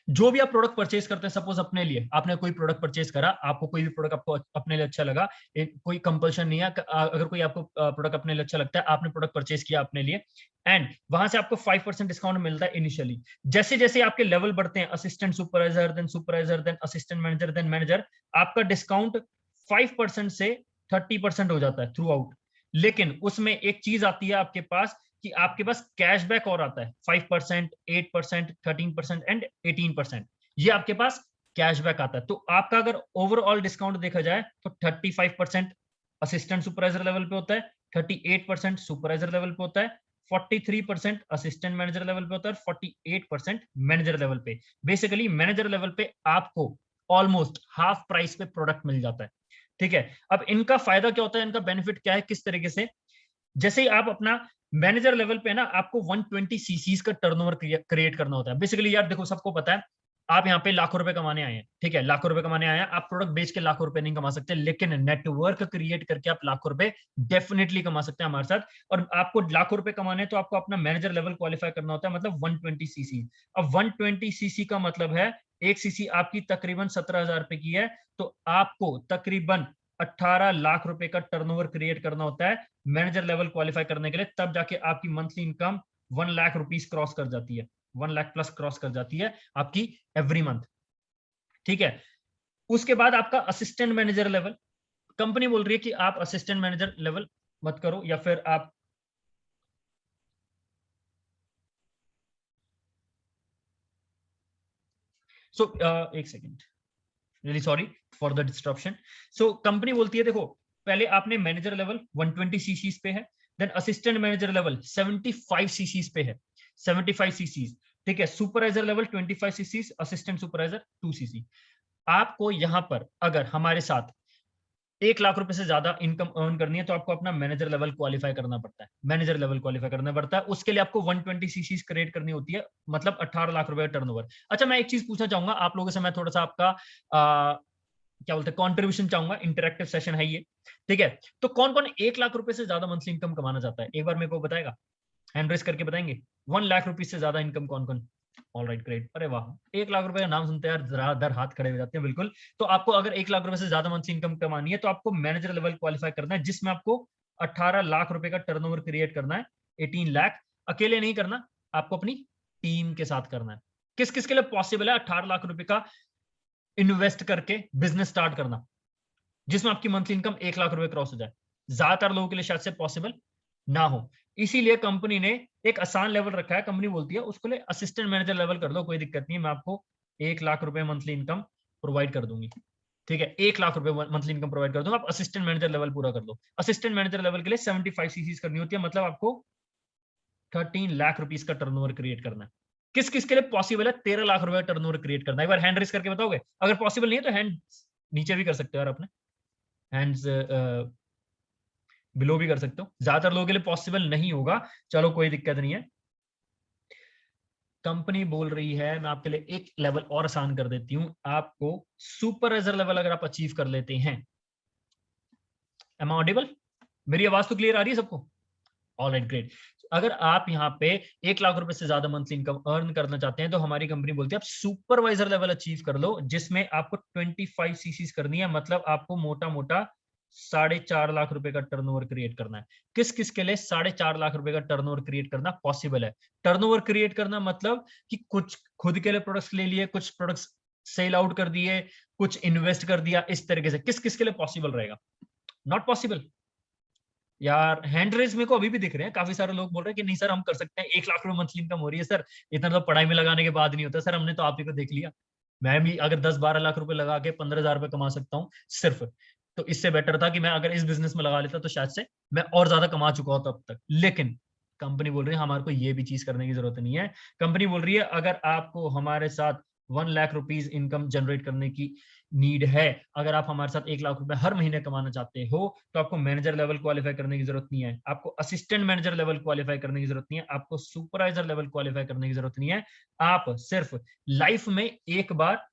जो भी आप प्रोडक्ट परचेज करते हैं, सपोज अपने लिए आपने कोई प्रोडक्ट परचेज करा, आपको कोई भी प्रोडक्ट आपको अपने लिए अच्छा लगा, कोई कंपल्शन नहीं है, अगर कोई आपको प्रोडक्ट अपने लिए अच्छा लगता है, आपने प्रोडक्ट परचेज किया अपने लिए, एंड वहां से आपको 5% डिस्काउंट मिलता है इनिशियली। जैसे जैसे आपके लेवल बढ़ते हैं, assistant supervisor then assistant manager then manager, आपका डिस्काउंट 5% से 30% हो जाता है थ्रू आउट। लेकिन उसमें एक चीज आती है आपके पास कि आपके पास कैशबैक और आता है 5%, 8%, 13% एंड 18%, ये आपके पास कैशबैक आता है। तो आपका अगर ओवरऑल डिस्काउंट देखा जाए तो 35% असिस्टेंट सुपरवाइजर लेवल पे होता है, 38% सुपरवाइजर लेवल पे होता है, 43% असिस्टेंट मैनेजर लेवल पे होता है, 48% मैनेजर लेवल पे। बेसिकली मैनेजर लेवल पे आपको ऑलमोस्ट हाफ प्राइस पे प्रोडक्ट मिल जाता है। ठीक है, अब इनका फायदा क्या होता है, इनका बेनिफिट क्या है, किस तरीके से, जैसे ही आप अपना मैनेजर लेवल पे ना, आपको 120 सीसीज का टर्नओवर क्रिएट करना होता है। बेसिकली यार देखो, सबको पता है आप यहाँ पे लाखों रुपए कमाने आए हैं। ठीक है, लाखों रुपए कमाने आए हैं, आप प्रोडक्ट बेच के लाखों रुपए नहीं कमा सकते, लेकिन नेटवर्क क्रिएट करके आप लाखों रुपए डेफिनेटली कमा सकते हैं हमारे साथ। और आपको लाखों रुपए कमाने तो आपको अपना मैनेजर लेवल क्वालिफाई करना होता है, मतलब 120 सीसी। अब 120 सीसी का मतलब है एक सीसी आपकी तकरीबन 17,000 रुपए की है, तो आपको तकरीबन 18 लाख रुपए का टर्नओवर क्रिएट करना होता है मैनेजर लेवल क्वालिफाई करने के लिए। तब जाके आपकी monthly income 1 lakh rupees cross कर जाती है, 1 लाख प्लस क्रॉस कर जाती है आपकी एवरी मंथ। ठीक है, उसके बाद आपका असिस्टेंट मैनेजर लेवल, कंपनी बोल रही है कि आप असिस्टेंट मैनेजर लेवल मत करो, या फिर आप सो एक second, really sorry for the disruption. So company बोलती है देखो पहले आपने मैनेजर लेवल 120 सीसी पे है, then assistant manager level 75 CC पे है, 75 सीसी, ठीक है। Supervisor level 25 CC, assistant supervisor 2 CC. आपको यहां पर अगर हमारे साथ 1 लाख रुपए से ज्यादा इनकम अर्न करनी है तो आपको अपना मैनेजर लेवल क्वालिफाई करना पड़ता है, मैनेजर लेवल क्वालिफाई करना पड़ता है। उसके लिए आपको 120 सीसी क्रिएट करनी होती है, मतलब 18 लाख रुपए का टर्नओवर। अच्छा मैं एक चीज पूछना चाहूंगा आप लोगों से, मैं थोड़ा सा आपका क्या बोलते हैं कंट्रीब्यूशन चाहूंगा, इंटरेक्टिव सेशन है ये, ठीक है। तो कौन कौन 1 लाख रुपए से ज्यादा मंथली इनकम कमाना चाहता है, एक बार मेरे को बताएगा, हैंड रेस करके बताएंगे। 1 लाख रुपीज से ज्यादा इनकम कौन कौन? ऑल राइट ग्रेट, अरे वाह, 1 लाख रुपए का नाम सुनते हैं यार दर हाथ खड़े हो जाते हैं, बिल्कुल। तो आपको अगर 1 लाख रुपए से ज्यादा मंथली इनकम कमानी है तो आपको मैनेजर लेवल क्वालिफाई करना है, जिसमें आपको 18 लाख रुपए का टर्नओवर क्रिएट करना है। 18 लाख अकेले नहीं करना, आपको अपनी टीम के साथ करना है। किस किस के लिए पॉसिबल है 18 लाख रुपए का इन्वेस्ट करके बिजनेस स्टार्ट करना, जिसमें आपकी मंथली इनकम 1 लाख रुपए क्रॉस हो जाए? ज्यादातर लोगों के लिए शायद से पॉसिबल ना हो, इसीलिए कंपनी ने एक आसान लेवल रखा है। कंपनी बोलती है उसको ले असिस्टेंट मैनेजर लेवल कर लो, कोई दिक्कत नहीं है, मैं आपको 1 लाख रुपए मंथली इनकम प्रोवाइड कर दूंगी, ठीक है। 1 लाख रुपए मंथली इनकम प्रोवाइड कर दूंगा, आप असिस्टेंट मैनेजर लेवल पूरा कर लो। असिस्टेंट मैनेजर लेवल के लिए 75 सीसीज करनी होती है, मतलब आपको 13 लाख रुपीज का टर्नओवर क्रिएट करना है। किस किस के लिए पॉसिबल है 13 लाख रुपए का टर्नओवर क्रिएट करना है? एक बार हैंड रेस करके बताओगे। अगर पॉसिबल नहीं है तो हैंड नीचे भी कर सकते हो यार, अपने हैंड्स बिलो भी कर सकते हो। ज्यादातर लोगों के लिए पॉसिबल नहीं होगा, चलो कोई दिक्कत नहीं है। कंपनी बोल रही है मैं आपके लिए एक लेवल और आसान कर देती हूं, आपको सुपरवाइजर लेवल अगर आप अचीव कर लेते हैं। Am I audible? मेरी आवाज तो क्लियर आ रही है सबको? All right great. अगर आप यहाँ पे 1 लाख रुपए से ज्यादा मंथली इनकम अर्न करना चाहते हैं तो हमारी कंपनी बोलती है आप सुपरवाइजर लेवल अचीव कर लो, जिसमें आपको 25 सीसीज करनी है, मतलब आपको मोटा मोटा 4.5 लाख रुपए का टर्नओवर क्रिएट करना है। किस किस के लिए 4.5 लाख रुपए का टर्नओवर क्रिएट करना पॉसिबल है? टर्नओवर क्रिएट करना मतलब कि कुछ खुद के लिए प्रोडक्ट्स ले लिए, कुछ प्रोडक्ट्स सेल आउट कर दिए, कुछ इन्वेस्ट कर दिया, इस तरीके से किस किस के लिए पॉसिबल रहेगा? नॉट पॉसिबल यार। हैंड रेज मेरे को अभी भी दिख रहे हैं, काफी सारे लोग बोल रहे हैं कि नहीं सर हम कर सकते हैं, 1 लाख रुपए मंथली इनकम हो रही है सर, इतना तो पढ़ाई में लगाने के बाद नहीं होता सर, हमने तो आप ही को देख लिया। मैं भी अगर 10-12 लाख रुपए लगा के 15,000 रुपए कमा सकता हूँ सिर्फ, तो इससे बेटर था कि मैं अगर इस बिजनेस में लगा लेता तो शायद से मैं और ज्यादा कमा चुका होता अब तक। लेकिन कंपनी बोल रही है हमारे को ये भी चीज करने की जरूरत नहीं है। कंपनी बोल रही है अगर आपको हमारे साथ 1 लाख रुपीज इनकम जनरेट करने की नीड है, अगर आप हमारे साथ 1 लाख रुपए हर महीने कमाना चाहते हो तो आपको मैनेजर लेवल क्वालिफाई करने की जरूरत नहीं है, आपको असिस्टेंट मैनेजर लेवल क्वालिफाई करने की जरूरत नहीं है, आपको सुपरवाइजर लेवल क्वालिफाई करने की जरूरत नहीं है। आप सिर्फ लाइफ में एक बार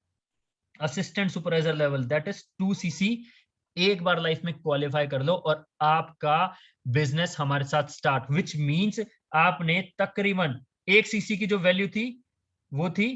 assistant supervisor level that is 2 CC एक बार लाइफ में क्वालिफाई कर लो और आपका बिजनेस हमारे साथ स्टार्ट, विच मींस आपने तकरीबन 1 सीसी की जो वैल्यू थी वो थी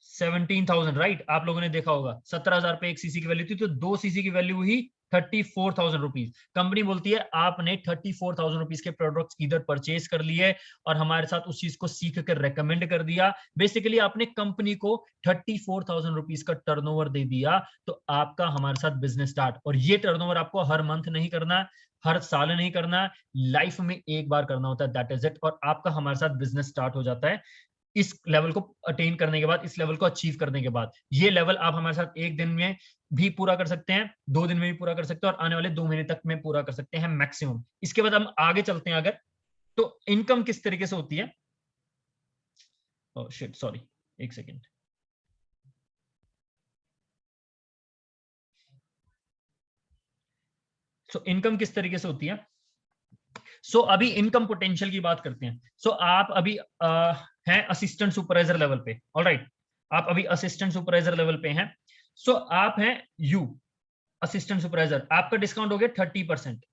17,000, राइट? आप लोगों ने देखा होगा 17,000 पे 1 सीसी की वैल्यू थी, तो 2 सीसी की वैल्यू हुई 34,000 रुपीज। कंपनी बोलती है आपने 34,000 रुपीज के प्रोडक्ट्स इधर परचेज कर लिए और हमारे साथ उस चीज को सीख कर रेकमेंड कर दिया। बेसिकली आपने कंपनी को 34,000 रुपीज का टर्नओवर दे दिया, तो आपका हमारे साथ बिजनेस स्टार्ट। और ये टर्नओवर आपको हर मंथ नहीं करना, हर साल नहीं करना, लाइफ में एक बार करना होता है, दैट इज इट। और आपका हमारे साथ बिजनेस स्टार्ट हो जाता है इस लेवल को अटेन करने के बाद, इस लेवल को अचीव करने के बाद। ये लेवल आप हमारे साथ 1 दिन में भी पूरा कर सकते हैं, 2 दिन में भी पूरा कर सकते हैं और आने वाले 2 महीने तक में पूरा कर सकते हैं मैक्सिमम। इसके बाद हम आगे चलते हैं अगर, तो इनकम किस तरीके से होती है। शिट सॉरी, एक सेकेंड। सो इनकम किस तरीके से होती है। सो अभी इनकम पोटेंशियल की बात करते हैं। सो आप अभी हैं असिस्टेंट सुपरवाइजर लेवल पे, ऑलराइट, आप अभी असिस्टेंट सुपरवाइजर लेवल पे हैं। सो आप हैं यू असिस्टेंट सुपरवाइजर, आपका डिस्काउंट हो गया 30%,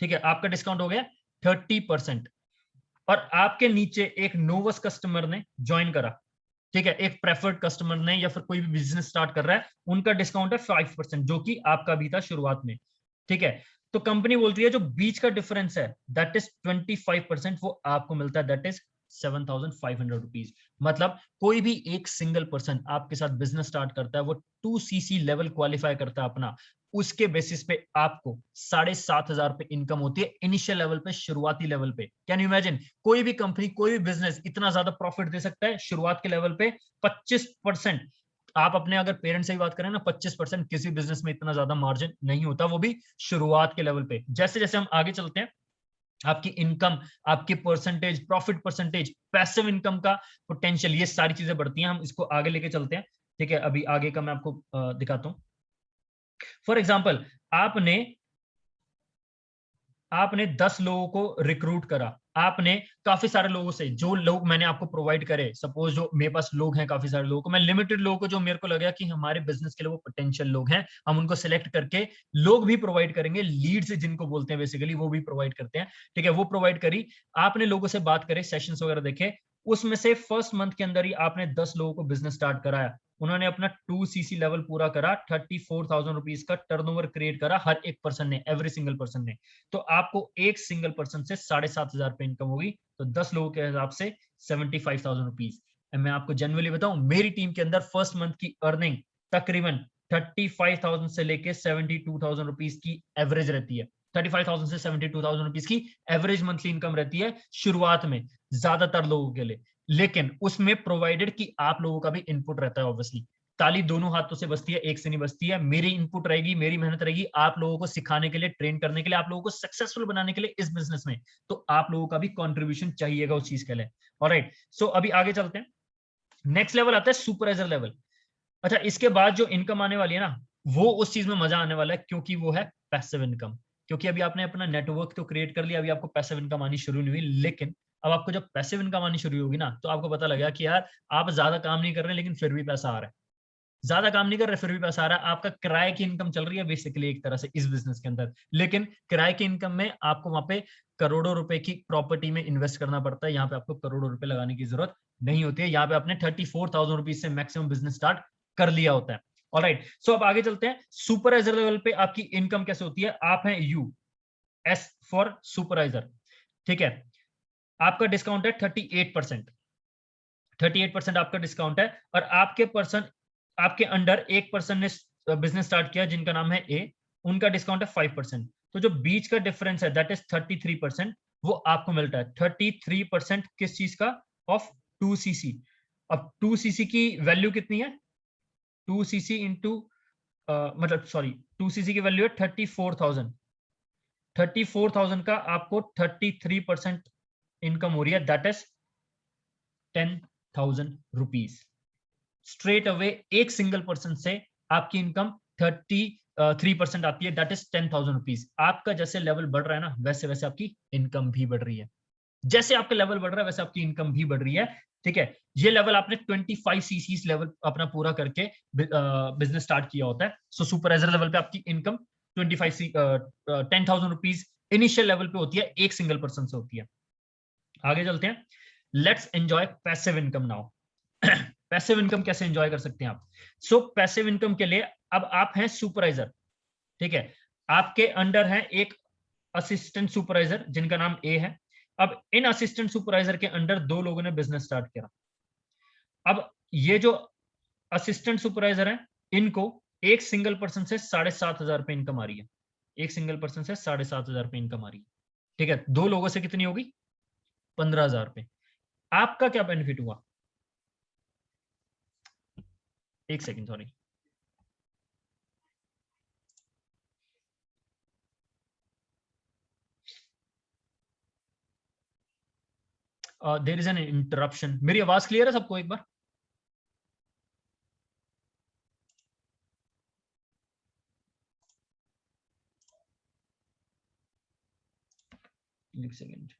ठीक है, आपका डिस्काउंट हो गया 30%। और आपके नीचे एक नोवस कस्टमर ने ज्वाइन करा, ठीक है, एक प्रेफर्ड कस्टमर ने या फिर कोई भी बिजनेस स्टार्ट कर रहा है, उनका डिस्काउंट है 5%, जो कि आपका भी था शुरुआत में, ठीक है। तो कंपनी बोलती है जो बीच का डिफरेंस है दैट इज 25%, वो आपको मिलता है, दैट इज 7,500 रुपीज। मतलब कोई भी एक सिंगल पर्सन आपके साथ बिजनेस स्टार्ट करता है, वो 2cc लेवल क्वालिफाई करता है अपना, उसके बेसिस पे आपको 7,500 रुपए इनकम होती है इनिशियल लेवल पे, शुरुआती लेवल पे। कैन यू इमेजिन, कोई भी कंपनी, कोई भी बिजनेस इतना ज्यादा प्रॉफिट दे सकता है शुरुआत के लेवल पे? 25%। आप अपने अगर पेरेंट्स से ही बात करें ना, 25% किसी बिजनेस में इतना ज्यादा मार्जिन नहीं होता, वो भी शुरुआत के लेवल पे। जैसे जैसे हम आगे चलते हैं, आपकी इनकम, आपकी percentage, profit percentage, passive income का पोटेंशियल, ये सारी चीजें बढ़ती हैं। हम इसको आगे लेके चलते हैं, ठीक है? अभी आगे का मैं आपको दिखाता हूं। फॉर एग्जाम्पल, आपने आपने 10 लोगों को रिक्रूट करा, आपने काफी सारे लोगों से, जो लोग मैंने आपको प्रोवाइड करे, सपोज जो मेरे पास लोग हैं काफी सारे लोगों को, मैं लिमिटेड लोगों को जो मेरे को लगा कि हमारे बिजनेस के लिए वो पोटेंशियल लोग हैं, हम उनको सिलेक्ट करके लोग भी प्रोवाइड करेंगे, लीड्स जिनको बोलते हैं बेसिकली, वो भी प्रोवाइड करते हैं, ठीक है? वो प्रोवाइड करी, आपने लोगों से बात करे, सेशंस वगैरह देखे, उसमें से फर्स्ट मंथ के अंदर ही आपने 10 लोगों को बिजनेस स्टार्ट कराया, उन्होंने अपना 2cc लेवल पूरा करा, 34,000 रुपीज का टर्नओवर क्रिएट करा, हर एक पर्सन ने, एवरी सिंगल पर्सन ने। तो आपको एक सिंगल पर्सन से 7,500 रुपए इनकम होगी, तो 10 लोगों के हिसाब से 75,000 रुपीज। मैं आपको जनरली बताऊं, मेरी टीम के अंदर फर्स्ट मंथ की अर्निंग तकरीबन 35,000 से लेके 72,000 रुपीज की एवरेज रहती है। 35,000 से 72,000 रुपीज की एवरेज मंथली इनकम रहती है शुरुआत में, ज्यादातर लोगों के लिए। लेकिन उसमें प्रोवाइडेड कि आप लोगों का भी इनपुट रहता है ऑब्वियसली। ताली दोनों हाथों से बजती है, एक से नहीं बजती है। मेरी इनपुट रहेगी, मेरी मेहनत रहेगी आप लोगों को सिखाने के लिए, ट्रेन करने के लिए, आप लोगों को सक्सेसफुल बनाने के लिए इस बिजनेस में। तो आप लोगों का भी कंट्रीब्यूशन चाहिएगा उस चीज के लिए। ऑलराइट, सो अभी आगे चलते हैं। नेक्स्ट लेवल आता है सुपरवाइजर लेवल। अच्छा, इसके बाद जो इनकम आने वाली है ना, वो उस चीज में मजा आने वाला है, क्योंकि वो है पैसिव इनकम। क्योंकि अभी आपने अपना नेटवर्क तो क्रिएट कर लिया, अभी आपको पैसिव इनकम आनी शुरू नहीं हुई, लेकिन अब आपको जब पैसिव इनकम आनी शुरू होगी ना, तो आपको पता लगेगा कि यार आप ज्यादा काम नहीं कर रहे लेकिन फिर भी पैसा आ रहा है। ज्यादा काम नहीं कर रहे फिर भी पैसा आ रहा है, आपका किराए की इनकम चल रही है बेसिकली एक तरह से इस बिजनेस के अंदर। लेकिन किराए की इनकम में आपको वहां पे करोड़ों रुपए की प्रॉपर्टी में इन्वेस्ट करना पड़ता है, यहाँ पे आपको करोड़ों रुपए लगाने की जरूरत नहीं होती है। यहाँ पे आपने 34,000 रुपीज से मैक्सिमम बिजनेस स्टार्ट कर लिया होता है। ऑलराइट, सो अब आगे चलते हैं। सुपरवाइजर लेवल पे आपकी इनकम कैसे होती है? आप हैं यू, एस फॉर सुपरवाइजर, ठीक है? आपका डिस्काउंट है 38%। 38% आपका डिस्काउंट है, और आपके पर्सन, आपके अंडर एक पर्सन ने बिजनेस स्टार्ट किया जिनका नाम है ए, उनका डिस्काउंट है 5%। तो जो बीच का डिफरेंस है दैट इज 33%, वो आपको मिलता है। 33% किस चीज का? Of 2cc। अब 2cc की वैल्यू कितनी है? 2cc इंटू, मतलब सॉरी, 2cc की वैल्यू है 34,000। 34,000 का आपको 33% इनकम हो रही है, that is 10,000 rupees. Straight away एक सिंगल पर्सन से आपकी इनकम 33% आती है, दैट इज 10,000 रुपीज। आपका जैसे लेवल बढ़ रहा है ना, वैसे वैसे आपकी इनकम भी बढ़ रही है। जैसे आपका लेवल बढ़ रहा है वैसे आपकी इनकम भी बढ़ रही है, ठीक है? ये लेवल आपने 25cc लेवल अपना पूरा करके बिजनेस स्टार्ट किया होता है। सो सुपरवाइजर लेवल पे आपकी इनकम 10,000 रुपीज इनिशियल लेवल पे होती है, एक सिंगल पर्सन से होती है। आगे चलते हैं। Let's enjoy passive income now. Passive income कैसे एंजॉय कर सकते हैं आप? सो पैसिव इनकम के लिए अब आप हैं सुपरवाइजर, ठीक है? आपके अंडर है एक असिस्टेंट सुपरवाइजर जिनका नाम ए है। अब इन असिस्टेंट सुपरवाइजर के अंडर दो लोगों ने बिजनेस स्टार्ट किया। अब ये जो असिस्टेंट सुपरवाइजर है, इनको एक सिंगल पर्सन से 7,500 रुपए इनकम आ रही है। एक सिंगल पर्सन से 7,500 रुपए इनकम आ रही है, ठीक है? दो लोगों से कितनी होगी? 15,000 रुपए। आपका क्या बेनिफिट हुआ? एक second, sorry. There is an interruption. मेरी आवाज क्लियर है सबको एक बार? एक सेकेंड।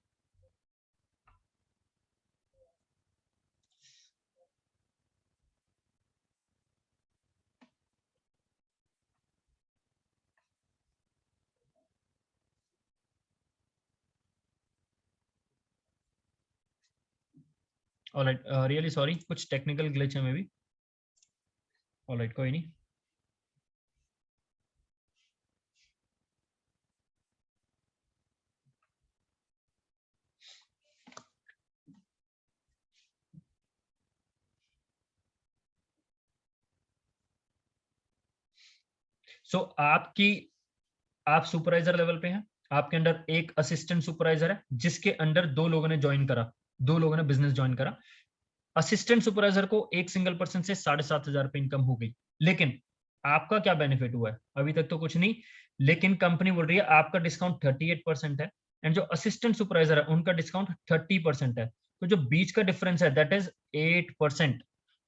ऑलराइट, रियली सॉरी, कुछ टेक्निकल ग्लिच है मे बी। ऑलराइट, कोई नहीं। सो आप सुपरवाइजर लेवल पे हैं, आपके अंडर एक असिस्टेंट सुपरवाइजर है जिसके अंडर 2 लोगों ने ज्वाइन करा, 2 लोगों ने बिजनेस ज्वाइन करा। असिस्टेंट सुपरवाइजर को एक सिंगल पर्सन से 7,500 रुपए इनकम हो गई। लेकिन आपका क्या बेनिफिट हुआ है? अभी तक तो कुछ नहीं, लेकिन कंपनी बोल रही है आपका डिस्काउंट 38% है एंड जो असिस्टेंट सुपरवाइजर है उनका डिस्काउंट 30% है। तो जो बीच का डिफरेंस है दैट इज 8%।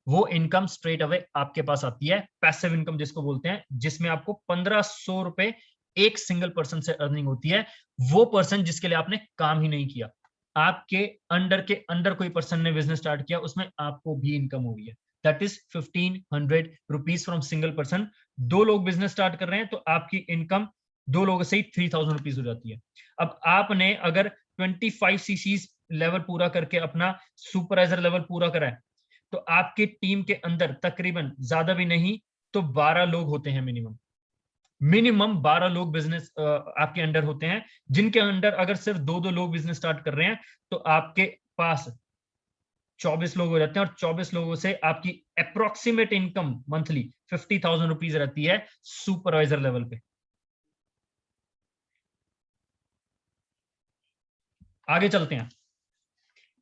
वो इनकम स्ट्रेट अवे आपके पास आती है, पैसिव इनकम जिसको बोलते हैं, जिसमें आपको 1,500 रुपए एक सिंगल पर्सन से अर्निंग होती है। वो पर्सन जिसके लिए आपने काम ही नहीं किया, आपके अंडर कोई पर्सन ने बिजनेस स्टार्ट किया, उसमें आपको भी इनकम हो रही है। That is 1,500 rupees from single person. 2 लोग बिजनेस स्टार्ट कर रहे हैं तो आपकी इनकम 2 लोगों से ही 3,000 रुपीज हो जाती है। अब आपने अगर 25 सीसी लेवल पूरा करके अपना सुपरवाइजर लेवल पूरा करा है, तो आपकी टीम के अंदर तकरीबन ज्यादा भी नहीं तो 12 लोग होते हैं मिनिमम 12 लोग बिजनेस आपके अंडर होते हैं, जिनके अंडर अगर सिर्फ 2-2 लोग बिजनेस स्टार्ट कर रहे हैं तो आपके पास 24 लोग हो जाते हैं, और 24 लोगों से आपकी अप्रोक्सीमेट इनकम मंथली 50,000 रुपीज रहती है सुपरवाइजर लेवल पे। आगे चलते हैं।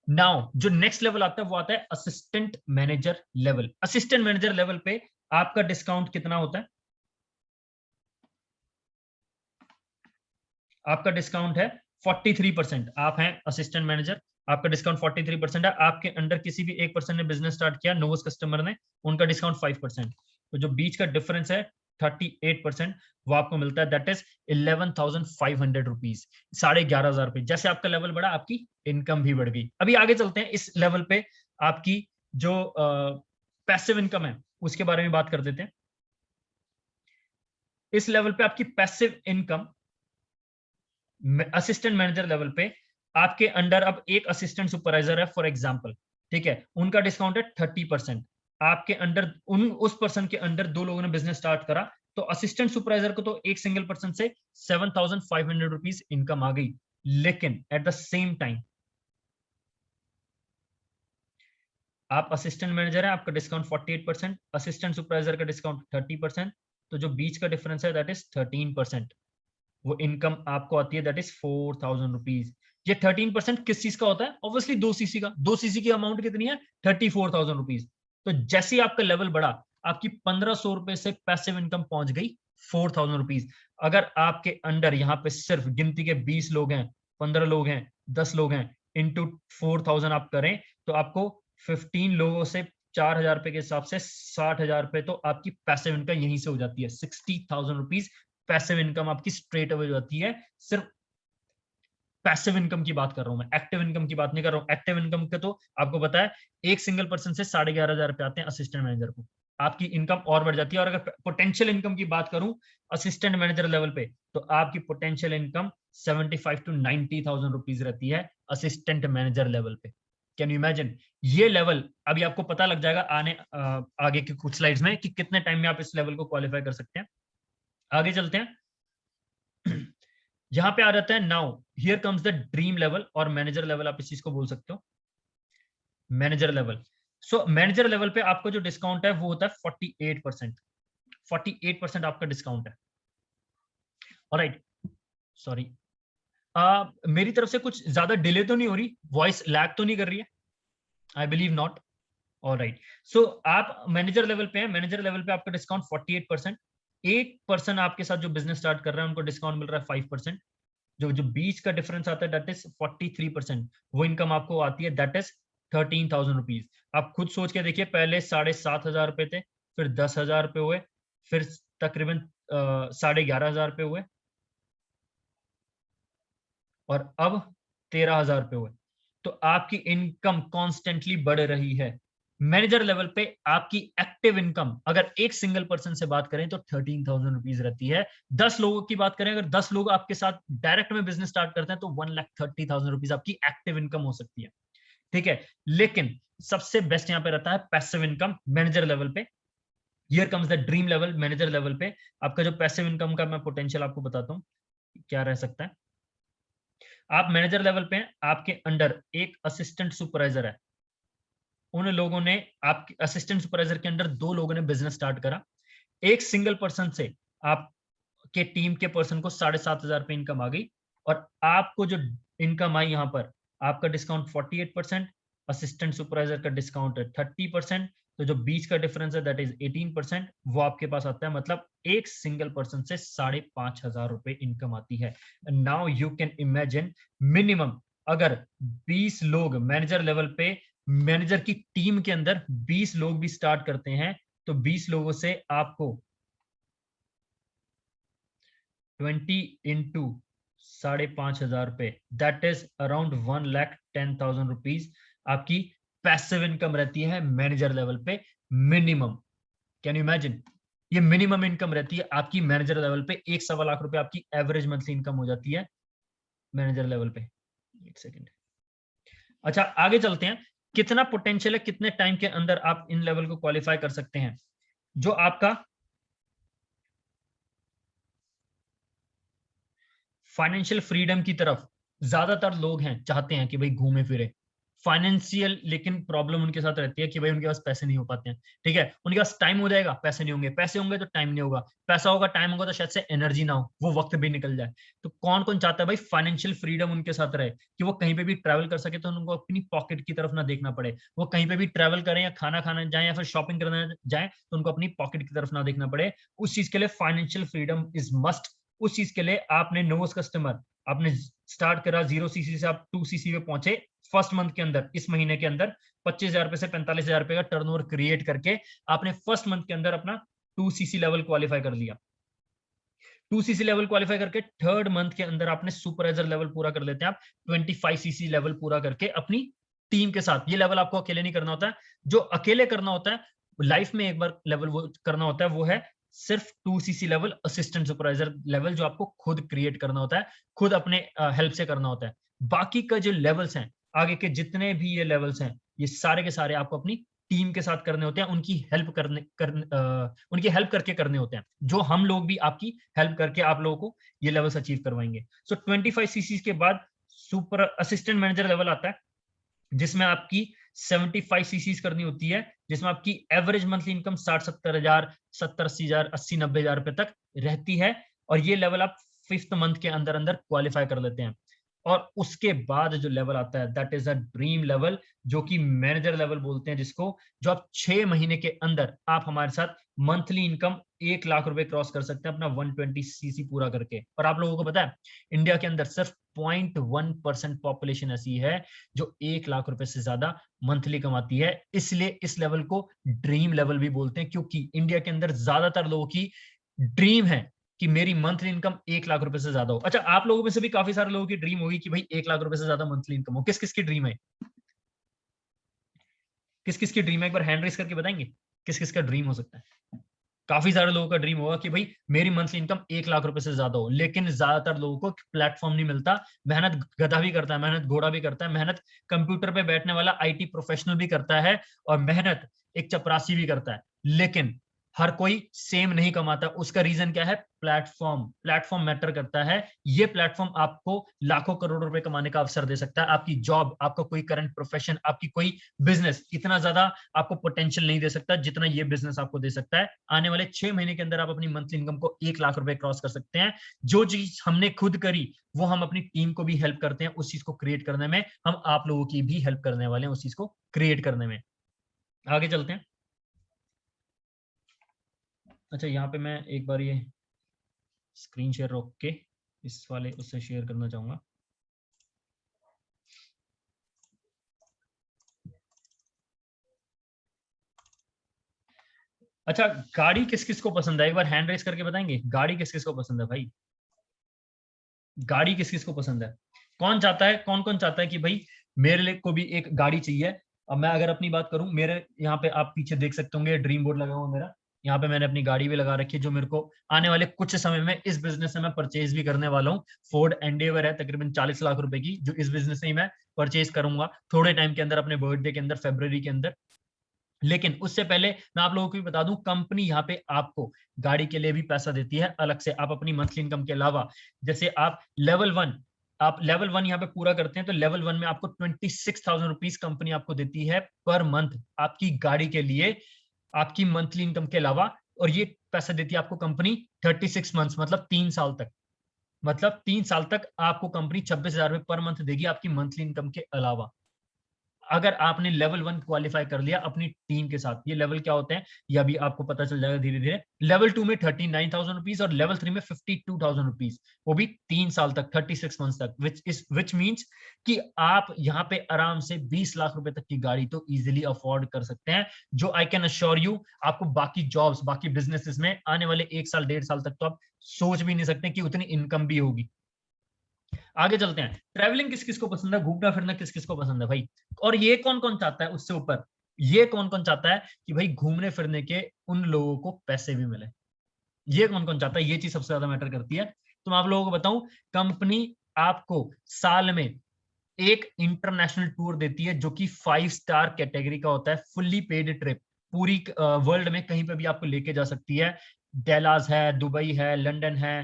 नाउ जो नेक्स्ट लेवल आता है वो आता है assistant manager level. Assistant manager level पे आपका डिस्काउंट कितना होता है? आपका डिस्काउंट है 43%। आप हैं असिस्टेंट मैनेजर, आपका डिस्काउंट 43% है। आपके अंडर किसी भी एक पर्सन ने बिजनेस स्टार्ट किया, नोवस कस्टमर ने, उनका डिस्काउंट 5%। तो जो बीच का डिफरेंस है 38%, वो आपको मिलता है, दैट इज 11,500 रुपीज, 11,500 रुपए। जैसे आपका लेवल बढ़ा आपकी इनकम भी बढ़ गई। अभी आगे चलते हैं, इस लेवल पे आपकी जो पैसिव इनकम है उसके बारे में बात कर देते हैं। इस लेवल पे आपकी passive income assistant manager level पे आपके अंडर अब एक असिस्टेंट सुपरवाइजर है फॉर एग्जांपल, ठीक है, उनका डिस्काउंट है 30%। आपके अंडर उस पर्सन के अंडर 2 लोगों ने बिजनेस स्टार्ट करा, तो असिस्टेंट सुपरवाइजर को तो एक सिंगल पर्सन से 7,500 रुपीज इनकम आ गई। लेकिन एट द सेम टाइम आप असिस्टेंट मैनेजर है, आपका डिस्काउंट 48%, असिस्टेंट सुपरवाइजर का डिस्काउंट 30%, तो जो बीच का डिफरेंस है दैट इज 13%। वो इनकम आपको आती है दैट इज 4,000 रुपीज। ये 13% किस चीज का होता है? ऑब्वियसली 2 सीसी का। 2 सीसी की अमाउंट कितनी है? 34,000 रुपीज। तो जैसे ही आपका लेवल बढ़ा, आपकी 1,500 रुपए से पैसिव इनकम पहुंच गई 4,000 रुपीज। अगर आपके अंडर यहाँ पे सिर्फ गिनती के 20 लोग हैं, 15 लोग हैं, 10 लोग हैं, इंटू 4,000 आप करें तो आपको 15 लोगों से 4,000 रुपए के हिसाब से 60,000 रुपए तो आपकी पैसिव इनकम यहीं से हो जाती है। 60,000 रुपीज पैसिव इनकम आपकी स्ट्रेट अवे जाती है। सिर्फ पैसिव इनकम की बात कर रहा हूं मैं, एक्टिव इनकम की बात नहीं कर रहा हूं। एक्टिव इनकम के तो आपको पता है एक सिंगल पर्सन से 11,500 रुपए आते हैं असिस्टेंट मैनेजर को, आपकी इनकम और बढ़ जाती है। और अगर पोटेंशियल इनकम की बात करूं असिस्टेंट मैनेजर लेवल पे, तो आपकी पोटेंशियल इनकम 75 to 90,000 रुपीज रहती है असिस्टेंट मैनेजर लेवल पे। Can you imagine? ये लेवल अभी आपको पता लग जाएगा आगे की कुछ स्लाइड्स में कि कितने टाइम में आप इस लेवल को क्वालिफाई कर सकते हैं। आगे चलते हैं। यहां पे आ जाता है now here comes the dream level और मैनेजर लेवल, आप इस चीज को बोल सकते हो manager level. So manager level पे आपका जो डिस्काउंट है वो होता है 48%। 48% आपका डिस्काउंट है। ऑलराइट, सॉरी, मेरी तरफ से कुछ ज्यादा डिले तो नहीं हो रही? वॉइस लैग तो नहीं कर रही है? I believe not. ऑलराइट, सो आप मैनेजर लेवल पे हैं। मैनेजर लेवल पे आपका डिस्काउंट 48%। एक पर्सन आपके साथ जो बिजनेस स्टार्ट कर रहा है उनको डिस्काउंट मिल रहा है 5%। जो जो बीच का डिफरेंस आता है दैट इज 43%। वो इनकम आपको आती है दैट इज 13,000 रुपीज। आप खुद सोच के देखिए, पहले 7,500 रुपए थे, फिर 10,000 रुपए हुए, फिर तकरीबन 11,500 रुपए हुए, और अब 13,000 रुपए हुए। तो आपकी इनकम कॉन्स्टेंटली बढ़ रही है। मैनेजर लेवल पे आपकी एक्टिव इनकम अगर एक सिंगल पर्सन से बात करें तो 13,000 रुपीज रहती है। 10 लोगों की बात करें, अगर 10 लोग आपके साथ डायरेक्ट में बिजनेस स्टार्ट करते हैं तो 1,30,000 रुपीज आपकी एक्टिव इनकम हो सकती है। ठीक है, लेकिन सबसे बेस्ट यहां पे रहता है पैसिव इनकम मैनेजर लेवल पे। Here comes the dream level. Manager level पे आपका जो पैसिव इनकम का मैं पोटेंशियल आपको बताता हूं क्या रह सकता है। आप मैनेजर लेवल पे हैं, आपके अंडर एक असिस्टेंट सुपरवाइजर है। उन लोगों ने, आपके असिस्टेंट सुपरवाइजर के अंडर 2 लोगों ने बिजनेस स्टार्ट करा। एक सिंगल पर्सन से आपके टीम के पर्सन को 7,500 रुपए इनकम आ गई, और आपको जो इनकम आई यहाँ पर, आपका डिस्काउंट 48%, असिस्टेंट सुपरवाइजर का डिस्काउंट है 30%, तो जो बीच का डिफरेंस है दैट इज 18%, वो आपके पास आता है। मतलब एक सिंगल पर्सन से 5,500 रुपए इनकम आती है। Now you can imagine, minimum अगर 20 लोग मैनेजर लेवल पे, मैनेजर की टीम के अंदर 20 लोग भी स्टार्ट करते हैं, तो 20 लोगों से आपको 20 इंटू 5,500 रुपए, दैट इज अराउंड 1,10,000 रुपीज आपकी पैसिव इनकम रहती है मैनेजर लेवल पे मिनिमम। कैन यू इमेजिन, ये मिनिमम इनकम रहती है आपकी मैनेजर लेवल पे। 1.25 लाख रुपए आपकी एवरेज मंथली इनकम हो जाती है मैनेजर लेवल पे। एक सेकेंड, अच्छा आगे चलते हैं। कितना पोटेंशियल है, कितने टाइम के अंदर आप इन लेवल को क्वालिफाई कर सकते हैं? जो आपका फाइनेंशियल फ्रीडम की तरफ ज्यादातर लोग हैं, चाहते हैं कि भाई घूमे फिरे फाइनेंशियल, लेकिन प्रॉब्लम उनके साथ रहती है कि भाई उनके पास पैसे नहीं हो पाते हैं। ठीक है, उनके पास टाइम हो जाएगा, पैसे नहीं होंगे, पैसे होंगे तो टाइम नहीं होगा, पैसा होगा टाइम होगा तो शायद से एनर्जी ना हो, वो वक्त भी निकल जाए। तो कौन कौन चाहता है भाई फाइनेंशियल फ्रीडम उनके साथ रहे, कि वो कहीं पे भी ट्रैवल कर सके, तो उनको अपनी पॉकेट की तरफ ना देखना पड़े, वो कहीं पे भी ट्रैवल करें या खाना खाने जाए या फिर शॉपिंग करने जाए, तो उनको अपनी पॉकेट की तरफ ना देखना पड़े। उस चीज के लिए फाइनेंशियल फ्रीडम इज मस्ट। उस चीज के लिए आपने नोवस कस्टमर, आपने स्टार्ट करा 0 सीसी से, आप 2 सीसी पे पहुंचे फर्स्ट मंथ के अंदर, इस महीने के अंदर 25,000 रुपए से 45,000 रुपए का टर्नओवर क्रिएट करके आपने फर्स्ट मंथ के अंदर अपना 2 सीसी लेवल क्वालिफाई कर लिया। 2 सीसी लेवल क्वालिफाई करके थर्ड मंथ के अंदर आपने सुपरवाइजर लेवल पूरा कर लेते हैं आप, 25 सीसी लेवल पूरा करके अपनी टीम के साथ। ये लेवल आपको अकेले नहीं करना होता है, जो अकेले करना होता है लाइफ में एक बार लेवल वो करना होता है, वो है सिर्फ 2 CC level assistant supervisor level, जो आपको खुद क्रिएट करना होता है, खुद अपने हेल्प से करना होता है। बाकी का जो लेवल्स हैं, आगे के जितने भी ये लेवल्स हैं, ये सारे के सारे आपको अपनी टीम के साथ करने होते हैं, उनकी हेल्प उनकी हेल्प करके करने होते हैं, जो हम लोग भी आपकी हेल्प करके आप लोगों को ये लेवल्स अचीव करवाएंगे। सो 25 सीसी के बाद सुपर असिस्टेंट मैनेजर लेवल आता है, जिसमें आपकी 75 सीसीज करनी होती है, जिसमें आपकी एवरेज मंथली इनकम 60-70 हजार, 70-80 हजार, 80-90 हजार रुपए तक रहती है। और ये लेवल आप फिफ्थ मंथ के अंदर अंदर क्वालिफाई कर लेते हैं। और उसके बाद जो लेवल आता है that is a dream level, जो कि मैनेजर लेवल बोलते हैं जिसको, जो आप 6 महीने के अंदर आप हमारे साथ मंथली इनकम 1 लाख रुपए क्रॉस कर सकते हैं अपना 120 सीसी पूरा करके। और आप लोगों को पता है इंडिया के अंदर सिर्फ 0.1% पॉपुलेशन ऐसी है जो 1 लाख रुपए से ज्यादा मंथली कमाती है। इसलिए इस लेवल को ड्रीम लेवल भी बोलते हैं, क्योंकि इंडिया के अंदर ज्यादातर लोगों की ड्रीम है कि मेरी मंथली इनकम 1 लाख रुपए से ज्यादा हो। अच्छा, आप लोगों में से भी काफी सारे लोगों की ड्रीम होगी कि भाई 1 लाख रुपए से ज्यादा मंथली इनकम हो। किस किस की ड्रीम है? किस किस की ड्रीम है? एक बार हैंड रेस करके बताएंगे किस किस का ड्रीम हो सकता है। काफी सारे लोगों का ड्रीम होगा कि भाई मेरी मंथली इनकम 1 लाख रुपए से ज्यादा हो, लेकिन ज्यादातर लोगों को प्लेटफॉर्म नहीं मिलता। मेहनत गधा भी करता है, मेहनत घोड़ा भी करता है, मेहनत कंप्यूटर पे बैठने वाला आईटी प्रोफेशनल भी करता है, और मेहनत एक चपरासी भी करता है, लेकिन हर कोई सेम नहीं कमाता। उसका रीजन क्या है? प्लेटफॉर्म। प्लेटफॉर्म मैटर करता है। ये प्लेटफॉर्म आपको लाखों करोड़ों रुपए कमाने का अवसर दे सकता है। आपकी जॉब, आपका कोई करंट प्रोफेशन, आपकी कोई बिजनेस इतना ज्यादा आपको पोटेंशियल नहीं दे सकता जितना ये बिजनेस आपको दे सकता है। आने वाले 6 महीने के अंदर आप अपनी मंथली इनकम को 1 लाख रुपए क्रॉस कर सकते हैं। जो चीज हमने खुद करी वो हम अपनी टीम को भी हेल्प करते हैं उस चीज को क्रिएट करने में, हम आप लोगों की भी हेल्प करने वाले हैं उस चीज को क्रिएट करने में। आगे चलते हैं। अच्छा, यहाँ पे मैं एक बार ये स्क्रीन शेयर रोक के इस वाले उससे शेयर करना चाहूंगा। अच्छा, गाड़ी किस किस को पसंद है? एक बार हैंड रेस करके बताएंगे गाड़ी किस किस को पसंद है भाई? गाड़ी किस किस को पसंद है? कौन चाहता है, कौन कौन चाहता है कि भाई मेरे लिए को भी एक गाड़ी चाहिए? अब मैं अगर अपनी बात करूं, मेरे यहाँ पे आप पीछे देख सकते होंगे ड्रीम बोर्ड लगा हुआ मेरा। यहाँ पे मैंने अपनी गाड़ी भी लगा रखी है, जो मेरे को आने वाले कुछ समय में इस बिजनेस से मैं परचेज भी करने वाला हूँ। फोर्ड एंडेवर है, तकरीबन 40 लाख रुपए की, जो इस बिजनेस से ही मैं परचेज करूंगा थोड़े टाइम के अंदर, अपने बर्थडे के अंदर, फरवरी के अंदर। लेकिन उससे पहले मैं आप लोगों को भी बता दूं, कंपनी यहाँ पे आपको गाड़ी के लिए भी पैसा देती है अलग से। आप अपनी मंथली इनकम के अलावा, जैसे आप लेवल वन यहाँ पे पूरा करते हैं, तो लेवल वन में आपको 26,000 रुपीज कंपनी आपको देती है पर मंथ आपकी गाड़ी के लिए, आपकी मंथली इनकम के अलावा। और ये पैसा देती है आपको कंपनी? 36 मंथ्स, मतलब 3 साल तक। मतलब 3 साल तक आपको कंपनी 26,000 रुपए पर मंथ देगी आपकी मंथली इनकम के अलावा, अगर आपने लेवल 1 क्वालिफाई कर लिया अपनी टीम के साथ। ये लेवल क्या होते हैं ये अभी आपको पता चल जाएगा धीरे धीरे। लेवल 2 में 39,000 रुपीज और लेवल 3 में 52,000 रुपीज, वो भी 3 साल तक, 36 मंथ्स तक, विच मींस कि आप यहाँ पे आराम से 20 लाख रुपए तक की गाड़ी तो इजीली अफोर्ड कर सकते हैं, जो आई कैन अश्योर यू आपको बाकी जॉब्स, बाकी बिजनेसेस में आने वाले 1 साल 1.5 साल तक तो आप सोच भी नहीं सकते कि उतनी इनकम भी होगी। आगे चलते हैं। ट्रैवलिंग किस किस को पसंद है, घूमना फिरना किस किस को पसंद है भाई? और ये कौन कौन चाहता है उससे ऊपर, ये कौन कौन चाहता है कि भाई घूमने फिरने के उन लोगों को पैसे भी मिले? ये कौन कौन चाहता है? ये चीज सबसे ज्यादा मैटर करती है। तो मैं आप लोगों को बताऊं, कंपनी आपको साल में एक इंटरनेशनल टूर देती है जो कि 5 स्टार कैटेगरी का होता है, फुल्ली पेड ट्रिप, पूरी वर्ल्ड में कहीं पे भी आपको लेके जा सकती है। डेलास है, दुबई है, लंदन है,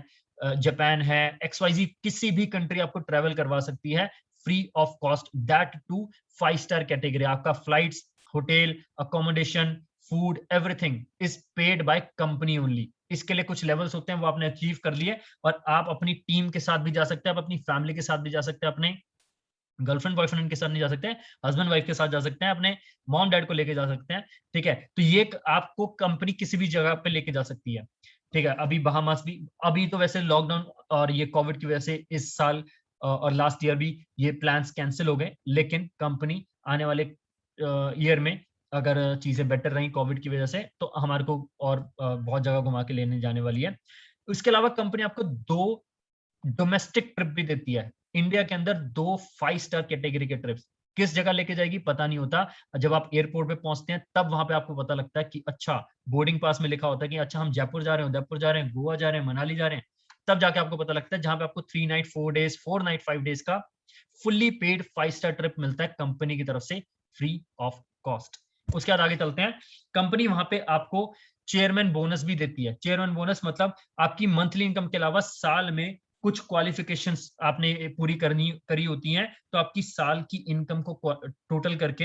जापान है, XYZ किसी भी कंट्री आपको ट्रेवल करवा सकती है free of cost, that to 5 star category. आपका flights, hotel, accommodation, food, everything is paid by company only. इसके लिए कुछ लेवल्स होते हैं, वो आपने अचीव कर लिए और आप अपनी टीम के साथ भी जा सकते हैं, आप अपनी फैमिली के साथ भी जा सकते हैं, अपने गर्लफ्रेंड बॉयफ्रेंड के साथ नहीं जा सकते हैं, हस्बैंड वाइफ के साथ जा सकते हैं, अपने मॉम डैड को लेके जा सकते हैं। ठीक है, तो ये आपको कंपनी किसी भी जगह पे लेके जा सकती है। ठीक है, अभी बहामास भी, अभी तो वैसे लॉकडाउन और ये कोविड की वजह से इस साल और लास्ट ईयर भी ये प्लान्स कैंसिल हो गए, लेकिन कंपनी आने वाले ईयर में अगर चीजें बेटर रही कोविड की वजह से तो हमारे को और बहुत जगह घुमा के लेने जाने वाली है। इसके अलावा कंपनी आपको 2 डोमेस्टिक ट्रिप भी देती है इंडिया के अंदर, 2 5 स्टार कैटेगरी के ट्रिप्स। किस जगह लेके जाएगी पता नहीं होता, जब आप एयरपोर्ट पे पहुंचते हैं तब वहां पे आपको पता लगता है कि अच्छा, बोर्डिंग पास में लिखा होता है कि अच्छा हम जयपुर जा रहे हैं, उदयपुर जा रहे हैं, गोवा जा रहे हैं, मनाली जा रहे हैं, तब जाके आपको पता लगता है, जहां पे आपको 3 नाइट 4 डेज, 4 नाइट 5 डेज का फुल्ली पेड 5 स्टार ट्रिप मिलता है कंपनी की तरफ से फ्री ऑफ कॉस्ट। उसके बाद आगे चलते हैं। कंपनी वहां पे आपको चेयरमैन बोनस भी देती है। चेयरमैन बोनस मतलब आपकी मंथली इनकम के अलावा साल में कुछ क्वालिफिकेशंस आपने पूरी करी होती हैं, तो आपकी साल की इनकम को टोटल करके,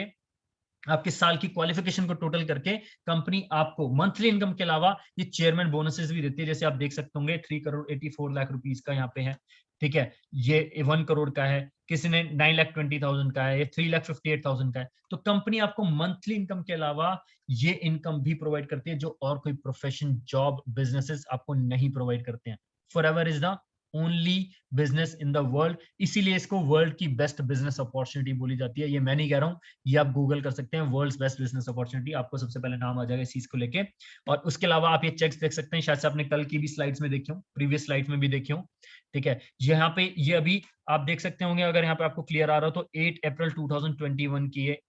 आपके साल की क्वालिफिकेशन को टोटल करके कंपनी आपको मंथली इनकम के अलावा ये चेयरमैन बोनसेस भी देती है। जैसे आप देख सकते होंगे 3 करोड़ 84 लाख रुपीस का यहाँ पे है। ठीक है, ये 1 करोड़ का है, किसी ने 9,20,000 का है, ये 3,58,000 का है। तो कंपनी आपको मंथली इनकम के अलावा ये इनकम भी प्रोवाइड करती है जो और कोई प्रोफेशन, जॉब, बिजनेसेस आपको नहीं प्रोवाइड करते हैं। Forever is the only business in the world, इसीलिए इसको वर्ल्ड की बेस्ट बिजनेस अपॉर्चुनिटी बोली जाती है। ये मैं नहीं कह रहा हूं, ये आप गूगल कर सकते हैं, वर्ल्ड्स बेस्ट बिजनेस अपॉर्चुनिटी, आपको सबसे पहले नाम आ जाएगा इस चीज को लेके। और उसके अलावा आप ये चेक्स देख सकते हैं, शायद से आपने कल की भी स्लाइड्स में देखी हो, प्रीवियस स्लाइड्स में भी देखी हो। ठीक है, यहाँ पे ये अभी आप देख सकते होंगे, अगर यहाँ पे आपको क्लियर आ रहा हो तो 8 अप्रैल 2021 की ये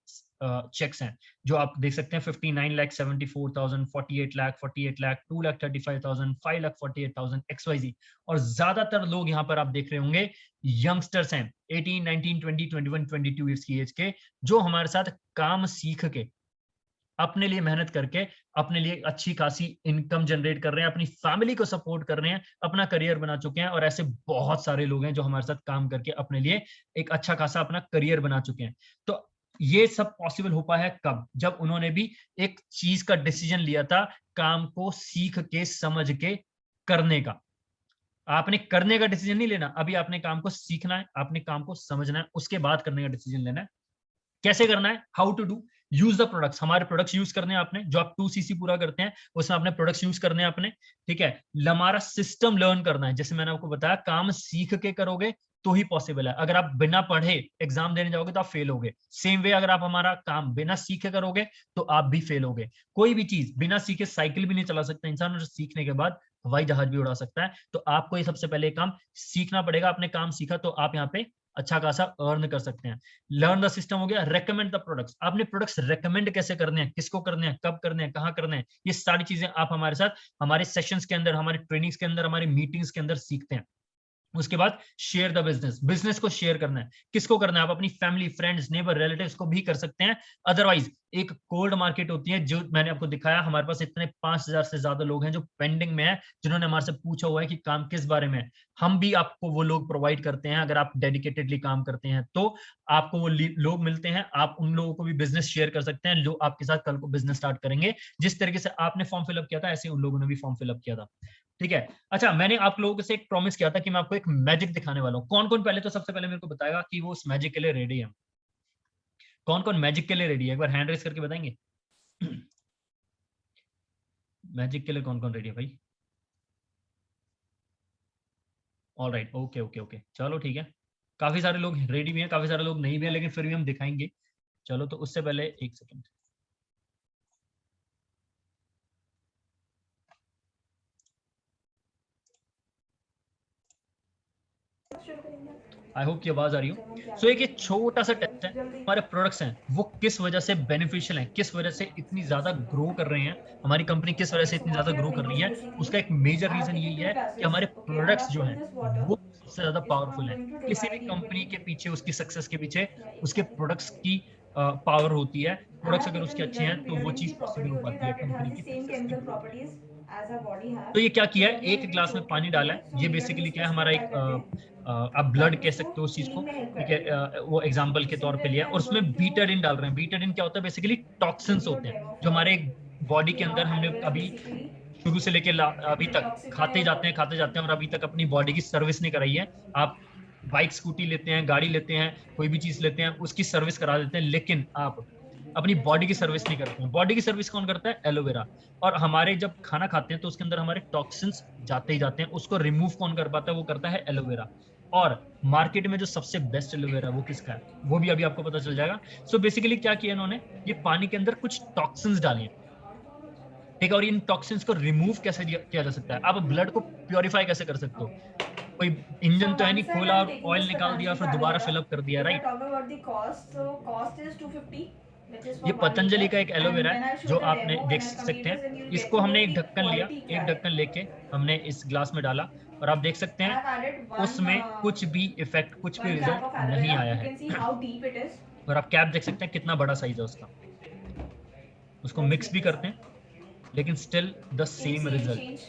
चेक्स हैं, जो आप देख सकते हैं 59,74,000, 48 लाख, 48 लाख, 2,35,000, 5,48,000 XYZ। और ज्यादातर लोग यहाँ पर आप देख रहे होंगे यंगस्टर्स हैं, 18, 19, 20, 21, 22 ईयर्स की एज के, जो हमारे साथ काम सीख के, अपने लिए मेहनत करके, अपने लिए अच्छी खासी इनकम जनरेट कर रहे हैं, अपनी फैमिली को सपोर्ट कर रहे हैं, अपना करियर बना चुके हैं। और ऐसे बहुत सारे लोग हैं जो हमारे साथ काम करके अपने लिए एक अच्छा खासा अपना करियर बना चुके हैं। तो ये सब पॉसिबल हो पाया है कब? जब उन्होंने भी एक चीज का डिसीजन लिया था, काम को सीख के, समझ के करने का। आपने करने का डिसीजन नहीं लेना, अभी आपने काम को सीखना है, आपने काम को समझना है, उसके बाद करने का डिसीजन लेना है। कैसे करना है? How to do, use the products, हमारे प्रोडक्ट्स यूज करने हैं आपने, जो आप 2CC पूरा करते हैं उसमें आपने प्रोडक्ट्स यूज करने हैं आपने। ठीक है, हमारा सिस्टम लर्न करना है, जैसे मैंने आपको बताया, काम सीख के करोगे तो ही पॉसिबल है। अगर आप बिना पढ़े एग्जाम देने जाओगे तो आप फेल होगे। सेम वे अगर आप हमारा काम बिना सीखे करोगे तो आप भी फेल होगे। कोई भी चीज बिना सीखे, साइकिल भी नहीं चला सकता इंसान, और सीखने के बाद हवाई जहाज भी उड़ा सकता है। तो आपको ये सबसे पहले काम सीखना पड़ेगा। आपने काम सीखा तो आप यहाँ पे अच्छा खासा अर्न कर सकते हैं। लर्न द सिस्टम हो गया, रेकमेंड द प्रोडक्ट्स, आपने प्रोडक्ट्स रेकमेंड कैसे करने हैं, किसको करने हैं, कब करने हैं, कहां करने हैं, ये सारी चीजें आप हमारे साथ हमारे सेशंस के अंदर, हमारे ट्रेनिंग्स के अंदर, हमारे मीटिंग्स के अंदर सीखते हैं। उसके बाद शेयर द बिजनेस, बिजनेस को शेयर करना है। किसको करना है? आप अपनी फैमिली, फ्रेंड्स, नेबर, रिलेटिव्स को भी कर सकते हैं। अदरवाइज एक कोल्ड मार्केट होती है जो मैंने आपको दिखाया, हमारे पास इतने 5000 से ज्यादा लोग हैं जो पेंडिंग में है, जिन्होंने हमारे से पूछा हुआ है कि काम किस बारे में है। हम भी आपको वो लोग प्रोवाइड करते हैं। अगर आप डेडिकेटेडली काम करते हैं तो आपको वो लोग मिलते हैं। आप उन लोगों को भी बिजनेस शेयर कर सकते हैं जो आपके साथ कल को बिजनेस स्टार्ट करेंगे। जिस तरीके से आपने फॉर्म फिलअप किया था, ऐसे उन लोगों ने भी फॉर्म फिलअप किया था। ठीक है। अच्छा, मैंने आप लोगों से एक प्रॉमिस किया था कि मैं आपको एक मैजिक दिखाने वाला हूं। कौन कौन पहले तो सबसे पहले मेरे को बताएगा कि वो उस मैजिक के लिए रेडी है? कौन कौन मैजिक के लिए रेडी है? एक बार हैंड रेस करके बताएंगे। मैजिक के लिए कौन कौन रेडी है भाई? All right, okay okay okay, चलो ठीक है। काफी सारे लोग रेडी भी हैं, काफी सारे लोग नहीं भी हैं, लेकिन फिर भी हम दिखाएंगे। चलो, तो उससे पहले एक सेकेंड। आई होप की आवाज आ रही हो। सो एक छोटा सा टेस्ट है, हमारे प्रोडक्ट्स हैं वो किस वजह से बेनिफिशियल हैं, किस वजह से इतनी ज्यादा ग्रो कर रहे हैं, हमारी कंपनी किस वजह से इतनी ज्यादा ग्रो कर रही है। उसका एक मेजर रीजन यही है कि हमारे प्रोडक्ट्स जो हैं वो सबसे ज्यादा पावरफुल हैं। किसी भी कंपनी के पीछे, उसकी सक्सेस के पीछे उसके प्रोडक्ट्स की पावर होती है। प्रोडक्ट्स अगर उसके अच्छे हैं तो वो चीज पॉसिबल हो पाती है कंपनी की सक्सेस की ग्रोथ के लिए। तो ये क्या किया है, एक गिलास में पानी डाला है। ये बेसिकली क्या है, हमारा एक आप ब्लड कह सकते हो उस चीज को। ठीक है, वो एग्जांपल के तौर पे लिया, और उसमें बीटाडिन डाल रहे हैं। बीटाडिन क्या होता है? बेसिकली टॉक्सिन्स होते हैं जो हमारे बॉडी के अंदर, हमने अभी शुरू से लेके अभी तक खाते जाते हैं और अभी तक अपनी बॉडी की सर्विस नहीं कराई है। आप बाइक, स्कूटी लेते हैं, गाड़ी लेते हैं, कोई भी चीज लेते हैं, उसकी सर्विस करा देते हैं, लेकिन आप अपनी बॉडी की सर्विस नहीं करते हैं। बॉडी की सर्विस कौन करता है? एलोवेरा। और हमारे जब खाना खाते हैं तो उसके अंदर हमारे टॉक्सिन्स जाते ही जाते हैं, उसको रिमूव कौन कर पाता है? वो करता है एलोवेरा। और मार्केट में जो सबसे बेस्ट एलोवेरा वो किसका है, वो भी अभी आपको पता चल जाएगा। सो बेसिकली क्या किया इन्होंने, ये पानी के अंदर कुछ टॉक्सिन्स डाले हैं। ठीक है, और इन टॉक्सिन्स को रिमूव कैसे किया जा सकता है? आप ब्लड को प्योरीफाई कैसे कर सकते हो? कोई इंजन तो है नहीं, Monthside, खोला I'm और taking ऑयल this निकाल दिया, Patanjali फिर दोबारा aloe vera. फिलअप कर दिया, If I right? talk about the cost, so cost is 250, which is for ये 1 पतंजलि liter. का एक And एलोवेरा है when I show जो the आपने demo, देख when I'll सकते complete हैं। this, and you'll get इसको to know हमने एक the ढक्कन लिया, quality एक क्या है. ढक्कन लेके हमने इस ग्लास में डाला, और आप देख सकते I हैं have added one उसमें कुछ भी इफेक्ट, कुछ भी one cap result of aloe नहीं vera. आया You है। can see how deep it is. और आप कैप देख सकते हैं कितना बड़ा साइज है उसका। उसको Let's मिक्स make भी this करते up. हैं, लेकिन still the Can you same see any result. change?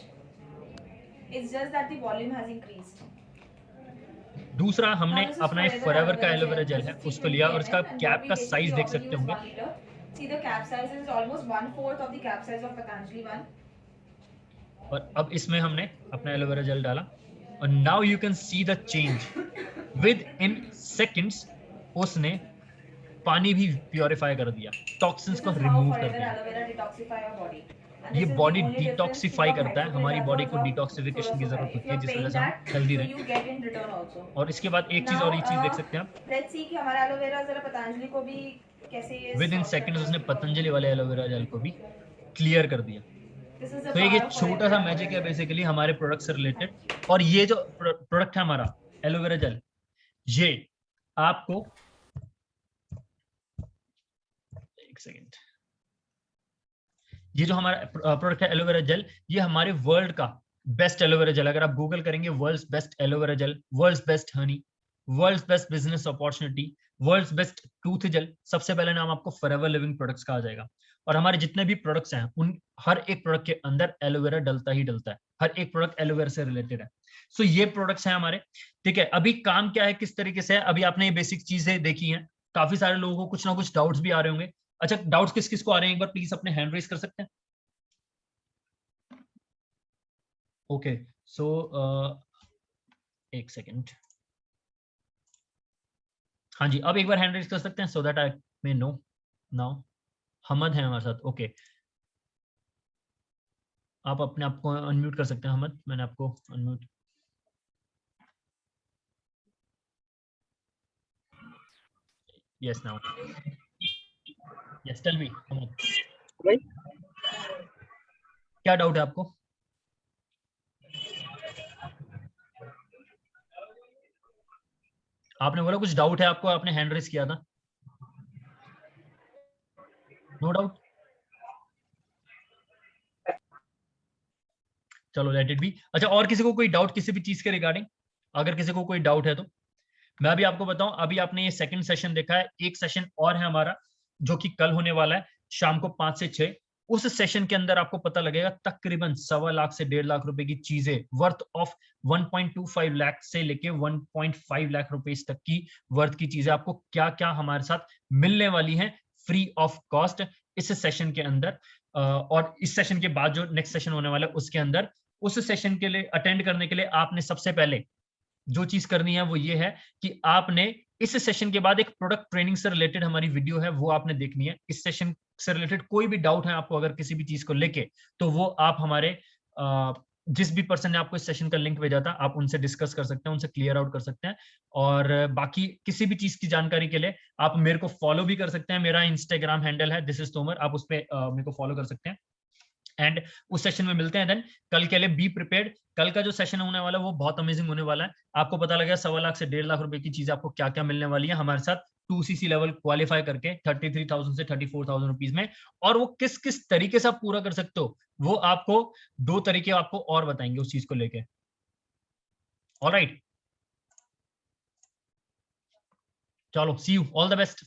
It's just that the volume has increased. दूसरा, हमने Now this is अपना एक forever aloe फॉरएवर का vera aloe vera gel. Gel This है, is उसको लिया 320 और इसका ml, and what cap we का साइज basically देख often सकते use होंगे। 1 liter. See the cap size is almost 1/4 of the cap size of Patanjali one. और अब इसमें हमने अपना एलोवेरा जेल डाला, और now you can see the change with in seconds. उसने पानी भी प्योरीफाई कर दिया, टॉक्सिन्स This को is how रिमूव कर forever दिया। aloe vera detoxify your body. And ये this is the body only difference to detoxify a करता है, हमारी hydrocolate बॉडी or को a solar डिटॉक्सिफिकेशन की supply. जरूरत If होती you है are जिस वजह paying से हम that, हेल्दी so रहें। you get in return also. और इसके बाद एक चीज, Now और एक चीज देख सकते हैं आप, let's see कि हमारा aloe vera जरा पतंजलि को भी कैसे ये विद इन solve सेकेंड्स करता है उसने उसकी पतंजलि problem. वाले एलोवेरा जेल को भी क्लियर कर दिया। This is the तो एक ये power of छोटा forever सा aloe मैजिक vera है gel. बेसिकली हमारे प्रोडक्ट से रिलेटेड। और ये जो प्रोडक्ट है हमारा एलोवेरा जेल, ये आपको, एक सेकेंड, ये जो हमारा प्रोडक्ट है एलोवेरा जेल, ये हमारे वर्ल्ड का बेस्ट एलोवेरा जेल। अगर आप गूगल करेंगे world's best aloe vera gel, world's best honey, world's best business opportunity, world's best tooth gel, सबसे पहले नाम आपको फॉरएवर लिविंग प्रोडक्ट्स का आ जाएगा। और हमारे जितने भी प्रोडक्ट्स हैं उन हर एक प्रोडक्ट के अंदर एलोवेरा डलता ही डलता है, हर एक प्रोडक्ट एलोवेरा से रिलेटेड है। सो ये प्रोडक्ट्स हैं हमारे। ठीक है, अभी काम क्या है, किस तरीके से है, अभी आपने ये बेसिक चीजें देखी हैं। काफी सारे लोगों को कुछ ना कुछ डाउट्स भी आ रहे होंगे। अच्छा, डाउट्स किस किस को आ रहे हैं, एक बार प्लीज अपने हैंड रेस कर सकते हैं? ओके, सो एक सेकेंड। हाँ जी, अब एक बार हैंड रेस कर सकते हैं so that I may know now. Hamad है हमारे साथ, ओके। आप अपने आप को अनम्यूट कर सकते हैं हमद, मैंने आपको unmute. Yes now, yes tell me Hamad, क्या डाउट है आपको? आपने बोला कुछ डाउट है आपको, आपने हैंड रेस किया था। नो डाउट, चलो लेट इट बी। अच्छा, और किसी को कोई डाउट किसी भी चीज के रिगार्डिंग? अगर किसी को कोई डाउट है तो मैं अभी आपको बताऊं, अभी आपने ये सेकंड सेशन देखा है, एक सेशन और है हमारा जो कि कल होने वाला है शाम को 5 से 6। उस सेशन के अंदर आपको पता लगेगा तकरीबन 1.25 लाख से 1.5 लाख रुपए की चीजें वर्थ ऑफ 1.25 लाख से लेके 1.5 लाख रुपए तक की वर्थ की चीजें आपको क्या क्या हमारे साथ मिलने वाली हैं फ्री ऑफ कॉस्ट इस सेशन के अंदर। और इस सेशन के बाद जो नेक्स्ट सेशन होने वाला है उसके अंदर, उस सेशन के लिए अटेंड करने के लिए आपने सबसे पहले जो चीज करनी है वो ये है कि आपने इस सेशन के बाद एक प्रोडक्ट ट्रेनिंग से रिलेटेड हमारी वीडियो है वो आपने देखनी है। इस सेशन से रिलेटेड कोई भी डाउट है आपको अगर किसी भी चीज को लेके, तो वो आप हमारे जिस भी पर्सन ने आपको इस सेशन का लिंक भेजा था आप उनसे डिस्कस कर सकते हैं, उनसे क्लियर आउट कर सकते हैं। और बाकी किसी भी चीज की जानकारी के लिए आप मेरे को फॉलो भी कर सकते हैं। मेरा इंस्टाग्राम हैंडल है दिस इज तोमर, आप उस पर मेरे को फॉलो कर सकते हैं। एंड उस सेशन में मिलते हैं। देन कल के लिए बी प्रिपेयर्ड। कल का जो सेशन होने वाला है वो बहुत अमेजिंग होने वाला है। आपको पता लगेगा 1.25 लाख से 1.5 लाख रुपए की चीज आपको क्या क्या मिलने वाली है हमारे साथ 2cc लेवल क्वालिफाई करके 33,000 से 34,000 रुपीज में। और वो किस किस तरीके से आप पूरा कर सकते हो वो आपको 2 तरीके आपको और बताएंगे उस चीज को लेके। ऑलराइट, चलो सी यू, ऑल द बेस्ट।